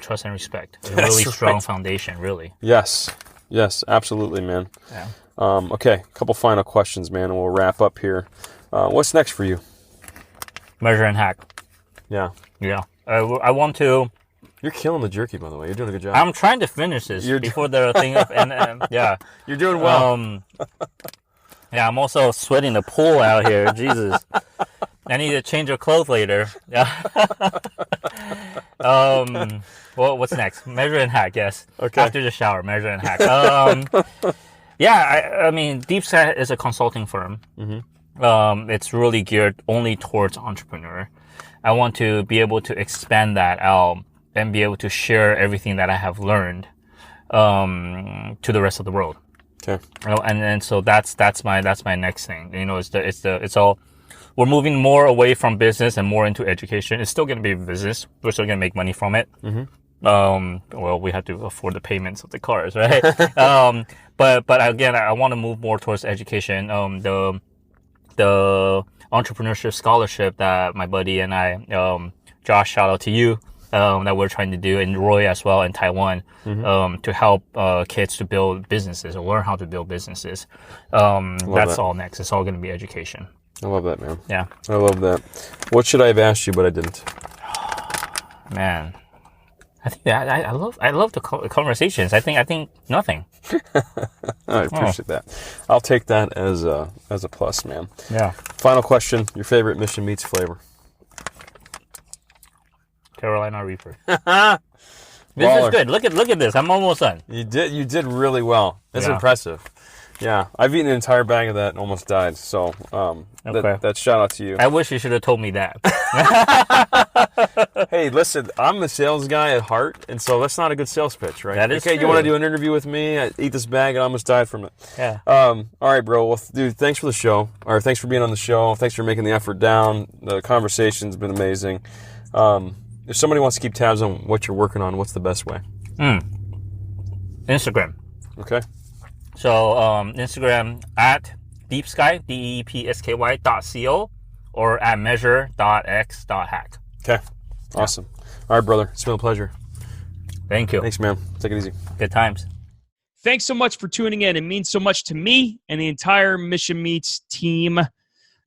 trust and respect. A really strong right. foundation, really. Yes. Yes, absolutely, man. Yeah. Okay, a couple final questions, man, and we'll wrap up here. What's next for you? Measure and hack. Yeah. Yeah. I want to... You're killing the jerky, by the way. You're doing a good job. I'm trying to finish this before the thing up, and yeah. You're doing well. Yeah, I'm also sweating the pool out here. Jesus. I need to change your clothes later. Yeah. Well, what's next? Measure and hack, yes. Okay. After the shower, measure and hack. Yeah, I mean, DeepSky is a consulting firm. It's really geared only towards entrepreneur. I want to be able to expand that out and be able to share everything that I have learned to the rest of the world. Okay. And so that's my next thing. It's all, we're moving more away from business and more into education. It's still going to be business. We're still going to make money from it. Well, we have to afford the payments of the cars, right? But again, I want to move more towards education. The entrepreneurship scholarship that my buddy and I, Josh, shout out to you, that we're trying to do, and Roy as well in Taiwan, to help kids to build businesses or learn how to build businesses. That's all next. It's all going to be education. I love that, man. Yeah. I love that. What should I have asked you, but I didn't? Man, I think that I love the conversations. I think nothing. I appreciate that. I'll take that as a plus, man. Yeah. Final question: your favorite Mission Meats flavor? Carolina Reaper. This is good. Look at this. I'm almost done. You did really well. That's impressive. Yeah, I've eaten an entire bag of that and almost died. So that shout out to you. I wish you should have told me that. Hey, listen, I'm a sales guy at heart, and so that's not a good sales pitch, right? That is okay. true. You want to do an interview with me? I eat this bag and I almost died from it. Yeah. All right, bro. Well, dude, thanks for the show. Or thanks for being on the show. Thanks for making the effort down. The conversation's been amazing. If somebody wants to keep tabs on what you're working on, what's the best way? Instagram. Okay. So Instagram at DeepSky, DEEPSKY.co, or at measure.x.hack. Okay. Awesome. All right, brother. It's been a pleasure. Thank you. Thanks, man. Take it easy. Good times. Thanks so much for tuning in. It means so much to me and the entire Mission Meets team.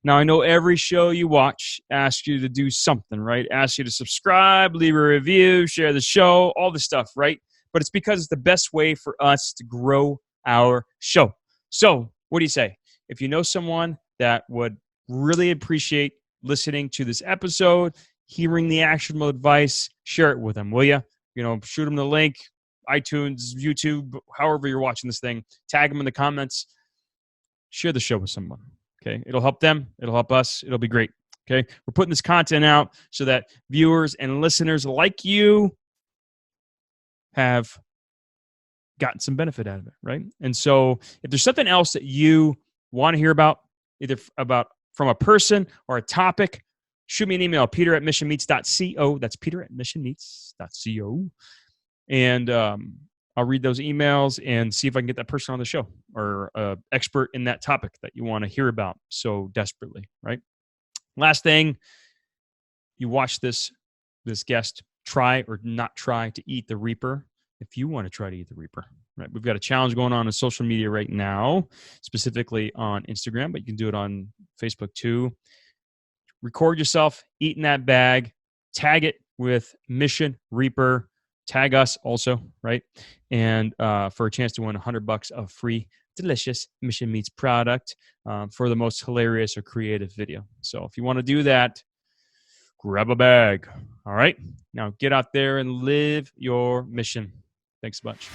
Now, I know every show you watch asks you to do something, right? Asks you to subscribe, leave a review, share the show, all the stuff, right? But it's because it's the best way for us to grow our show. So, what do you say? If you know someone that would really appreciate listening to this episode, hearing the actionable advice, share it with them, will you? Shoot them the link, iTunes, YouTube, however you're watching this thing. Tag them in the comments. Share the show with someone. Okay, it'll help them. It'll help us. It'll be great. Okay, we're putting this content out so that viewers and listeners like you have gotten some benefit out of it, right? And so if there's something else that you want to hear about, either about from a person or a topic, shoot me an email, peter@missionmeets.co. That's peter@missionmeets.co. And I'll read those emails and see if I can get that person on the show or an expert in that topic that you want to hear about so desperately, right? Last thing, you watch this guest try or not try to eat the Reaper. If you want to try to eat the Reaper, right? We've got a challenge going on social media right now, specifically on Instagram, but you can do it on Facebook too. Record yourself eating that bag, tag it with Mission Reaper. Tag us also, right? And for a chance to win $100 of free, delicious Mission Meets product for the most hilarious or creative video. So if you want to do that, grab a bag. All right? Now get out there and live your mission. Thanks so much.